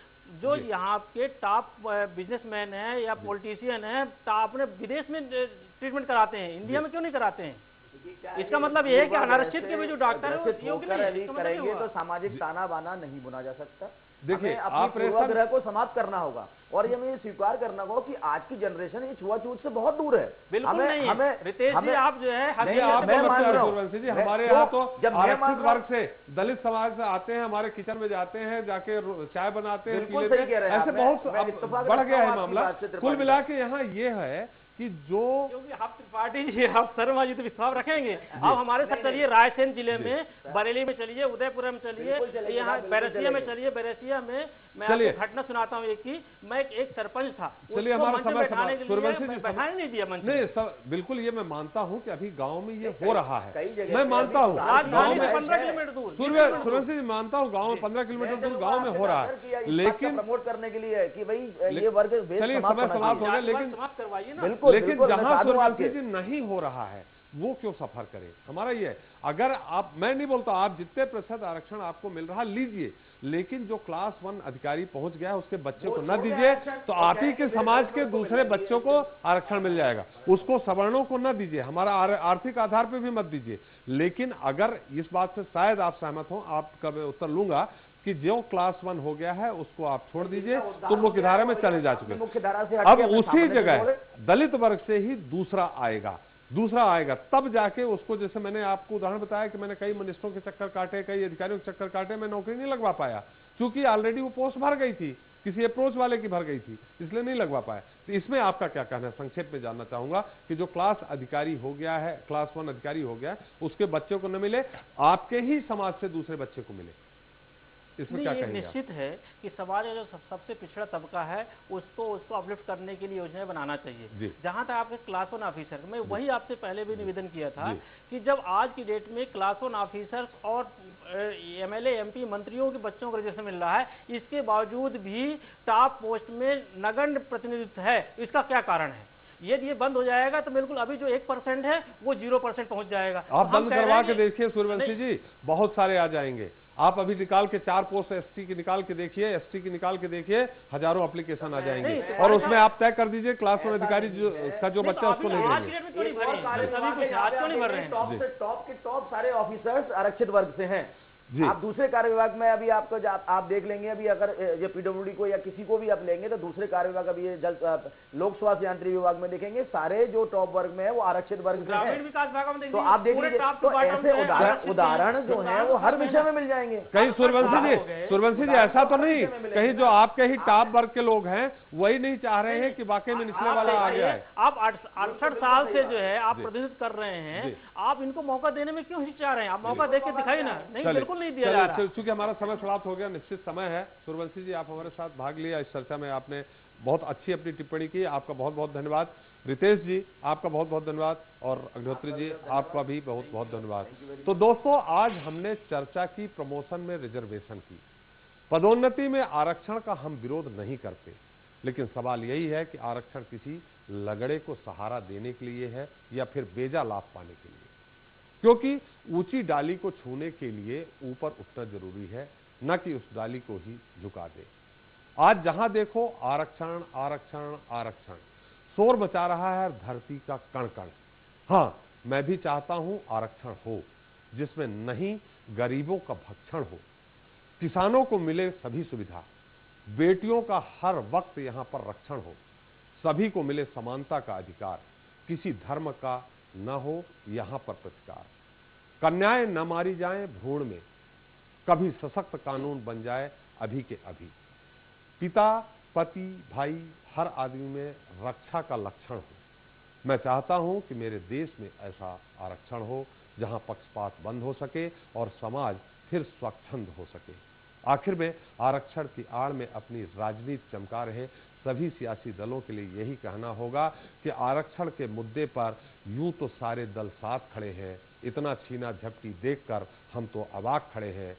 जो यहाँ के टॉप बिजनेसमैन है या पॉलिटिशियन है, अपने विदेश में ट्रीटमेंट कराते हैं, इंडिया में क्यों नहीं कराते हैं? इसका मतलब ये है कि अनारक्षित के भी जो डॉक्टर करेंगे तो सामाजिक ताना बाना नहीं बुना जा सकता। देखिए, अपने पूर्वाग्रह को समाप्त करना होगा और ये हमें स्वीकार करना होगा कि आज की जनरेशन ये छुआछूत से बहुत दूर है। बिल्कुल नहीं, रितेश जी आप जो है हमारे यहाँ तो आरक्षित वर्ग से, दलित समाज से आते हैं, हमारे किचन में जाते हैं, जाके चाय बनाते हैं, पी लेते हैं, ऐसे बहुत बढ़ गया है मामला। कुल मिला के यहाँ ये है कि जो क्योंकि आप त्रिपाठी जी आप सर्वमाजित विश्वास रखेंगे। अब हमारे साथ चलिए रायसेन जिले में, बरेली में चलिए, उदयपुर में चलिए, यहाँ बैरसिया में चलिए। बैरसिया में मैं आपको घटना सुनाता हूँ एक की। मैं एक सरपंच था, चलिए हमारा समय बैठाने नहीं दिया मंच नहीं। बिल्कुल ये मैं मानता हूँ कि अभी गाँव में ये हो रहा है, मैं मानता हूँ। 15 किलोमीटर दूर सूर्यवंशी जी मानता हूँ, गाँव में 15 किलोमीटर दूर गाँव में हो रहा है, लेकिन प्रमोट करने के लिए कि भाई ये वर्ग चलिए समय समाप्त हो गया, लेकिन करवाइए ना। लेकिन जहां सूर्यवंशी जी नहीं हो रहा है वो क्यों सफर करे? हमारा ये है, अगर आप, मैं नहीं बोलता आप जितने प्रतिशत आरक्षण आपको मिल रहा लीजिए, लेकिन जो क्लास 1 अधिकारी पहुंच गया है उसके बच्चे को न दीजिए, तो आप ही के समाज के दूसरे बच्चों को आरक्षण मिल जाएगा, उसको सवर्णों को न दीजिए, हमारा आर्थिक आधार पे भी मत दीजिए। लेकिन अगर इस बात से शायद आप सहमत हो, आपका मैं उत्तर लूंगा कि जो क्लास 1 हो गया है उसको आप छोड़ दीजिए, तो मुख्य धारा में चले जा चुके। अब उसी जगह दलित वर्ग से ही दूसरा आएगा, तब जाके उसको, जैसे मैंने आपको उदाहरण बताया कि मैंने कई मिनिस्टरों के चक्कर काटे, कई अधिकारियों के चक्कर काटे, मैं नौकरी नहीं लगवा पाया, क्योंकि ऑलरेडी वो पोस्ट भर गई थी, किसी अप्रोच वाले की भर गई थी, इसलिए नहीं लगवा पाया। तो इसमें आपका क्या कहना है? संक्षेप में जानना चाहूंगा कि जो क्लास अधिकारी हो गया है, क्लास 1 अधिकारी हो गया है, उसके बच्चों को न मिले, आपके ही समाज से दूसरे बच्चे को मिले, इसमें क्या कहेंगे? निश्चित है कि समाज का जो सबसे पिछड़ा तबका है उसको अपलिफ्ट करने के लिए योजनाएं बनाना चाहिए। जहां तक आपके क्लास 1 ऑफिसर, मैं वही आपसे पहले भी निवेदन किया था कि जब आज की डेट में क्लास 1 ऑफिसर और एमएलए एमपी मंत्रियों के बच्चों को रजिस्टर मिल रहा है, इसके बावजूद भी टॉप पोस्ट में नगण्य प्रतिनिधित्व है, इसका क्या कारण है? यदि ये बंद हो जाएगा तो बिल्कुल अभी जो 1% है वो 0% पहुंच जाएगा। आप बंद करवा के देखिए सूर्यवंशी जी, बहुत सारे आ जाएंगे। आप अभी निकाल के 4 पोस्ट एसटी की निकाल के देखिए, एसटी की निकाल के देखिए, हजारों एप्लीकेशन आ जाएंगे, और उसमें आप तय कर दीजिए क्लास 1 अधिकारी का जो बच्चा उसको नहीं देंगे। टॉप के टॉप सारे ऑफिसर्स आरक्षित वर्ग से हैं। आप दूसरे कार्य विभाग में अभी आपको आप देख लेंगे, अभी अगर ये पीडब्ल्यूडी को या किसी को भी आप लेंगे तो दूसरे कार्य विभाग, अभी ये लोक स्वास्थ्य यांत्रिक विभाग में देखेंगे, सारे जो टॉप वर्ग में है वो आरक्षित वर्ग से हैं। तो आप देख लीजिए, तो ऐसे उदाहरण जो है वो हर विषय में मिल जाएंगे। कहीं सूर्यवंशी जी ऐसा तो नहीं, कहीं जो आपके ही टॉप वर्ग के लोग हैं वही नहीं चाह रहे हैं कि वाकई में निचले वाला आ गया है? आप 68 साल से जो है आप प्रतिनिधित्व कर रहे हैं, आप इनको मौका देने में क्यों हिचकिचा रहे हैं? आप मौका देके दिखाइए ना। नहीं, बिल्कुल नहीं दिया जा रहा। चूंकि हमारा समय समाप्त हो गया, निश्चित समय है। सूर्यवंशी जी, आप हमारे साथ भाग लिया इस चर्चा में, आपने बहुत अच्छी अपनी टिप्पणी की, आपका बहुत बहुत धन्यवाद। रितेश जी, आपका बहुत बहुत धन्यवाद, और अग्निहोत्री जी, आपका भी बहुत बहुत धन्यवाद। तो दोस्तों, आज हमने चर्चा की प्रमोशन में रिजर्वेशन की, पदोन्नति में आरक्षण का हम विरोध नहीं करते, लेकिन सवाल यही है कि आरक्षण किसी लगड़े को सहारा देने के लिए है या फिर बेजा लाभ पाने के लिए, क्योंकि ऊंची डाली को छूने के लिए ऊपर उठना जरूरी है, न कि उस डाली को ही झुका दे। आज जहां देखो आरक्षण आरक्षण आरक्षण, शोर मचा रहा है धरती का कण कण। हां, मैं भी चाहता हूं आरक्षण हो जिसमें नहीं गरीबों का भक्षण हो, किसानों को मिले सभी सुविधा, बेटियों का हर वक्त यहां पर रक्षण हो, सभी को मिले समानता का अधिकार, किसी धर्म का न हो यहां पर प्रतिकार, कन्याएं न मारी जाएं भ्रूण में, कभी सशक्त कानून बन जाए अभी के अभी, पिता पति भाई हर आदमी में रक्षा का लक्षण हो। मैं चाहता हूं कि मेरे देश में ऐसा आरक्षण हो जहां पक्षपात बंद हो सके और समाज फिर स्वच्छंद हो सके। आखिर में आरक्षण की आड़ में अपनी राजनीति चमका रहे सभी सियासी दलों के लिए यही कहना होगा कि आरक्षण के मुद्दे पर यूं तो सारे दल साथ खड़े हैं, इतना छीना झपटी देखकर हम तो अवाक खड़े हैं।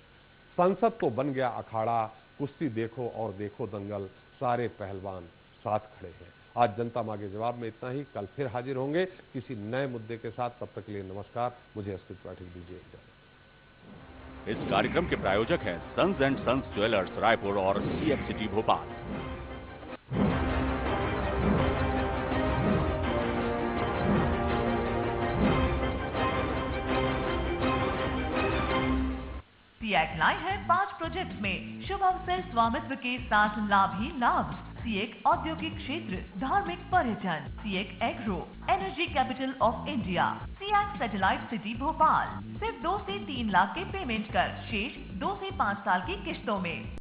संसद तो बन गया अखाड़ा, कुश्ती देखो और देखो दंगल, सारे पहलवान साथ खड़े हैं। आज जनता मांगे जवाब में इतना ही। कल फिर हाजिर होंगे किसी नए मुद्दे के साथ। तब तक के लिए नमस्कार। मुझे अस्मित त्रिपाठी दीजिए इजाजत। इस कार्यक्रम के प्रायोजक हैं sons and sons jewellers Raipur और CX सिटी भोपाल। CX लाए हैं 5 प्रोजेक्ट्स में शुभ अवसर स्वामित्व के साथ लाभ ही लाभ। CX औद्योगिक क्षेत्र, धार्मिक पर्यटन, CX agro, energy capital of India, CX satellite city Bhopal. सिर्फ 2 से 3 लाख के पेमेंट कर शेष 2 से 5 साल की किश्तों में।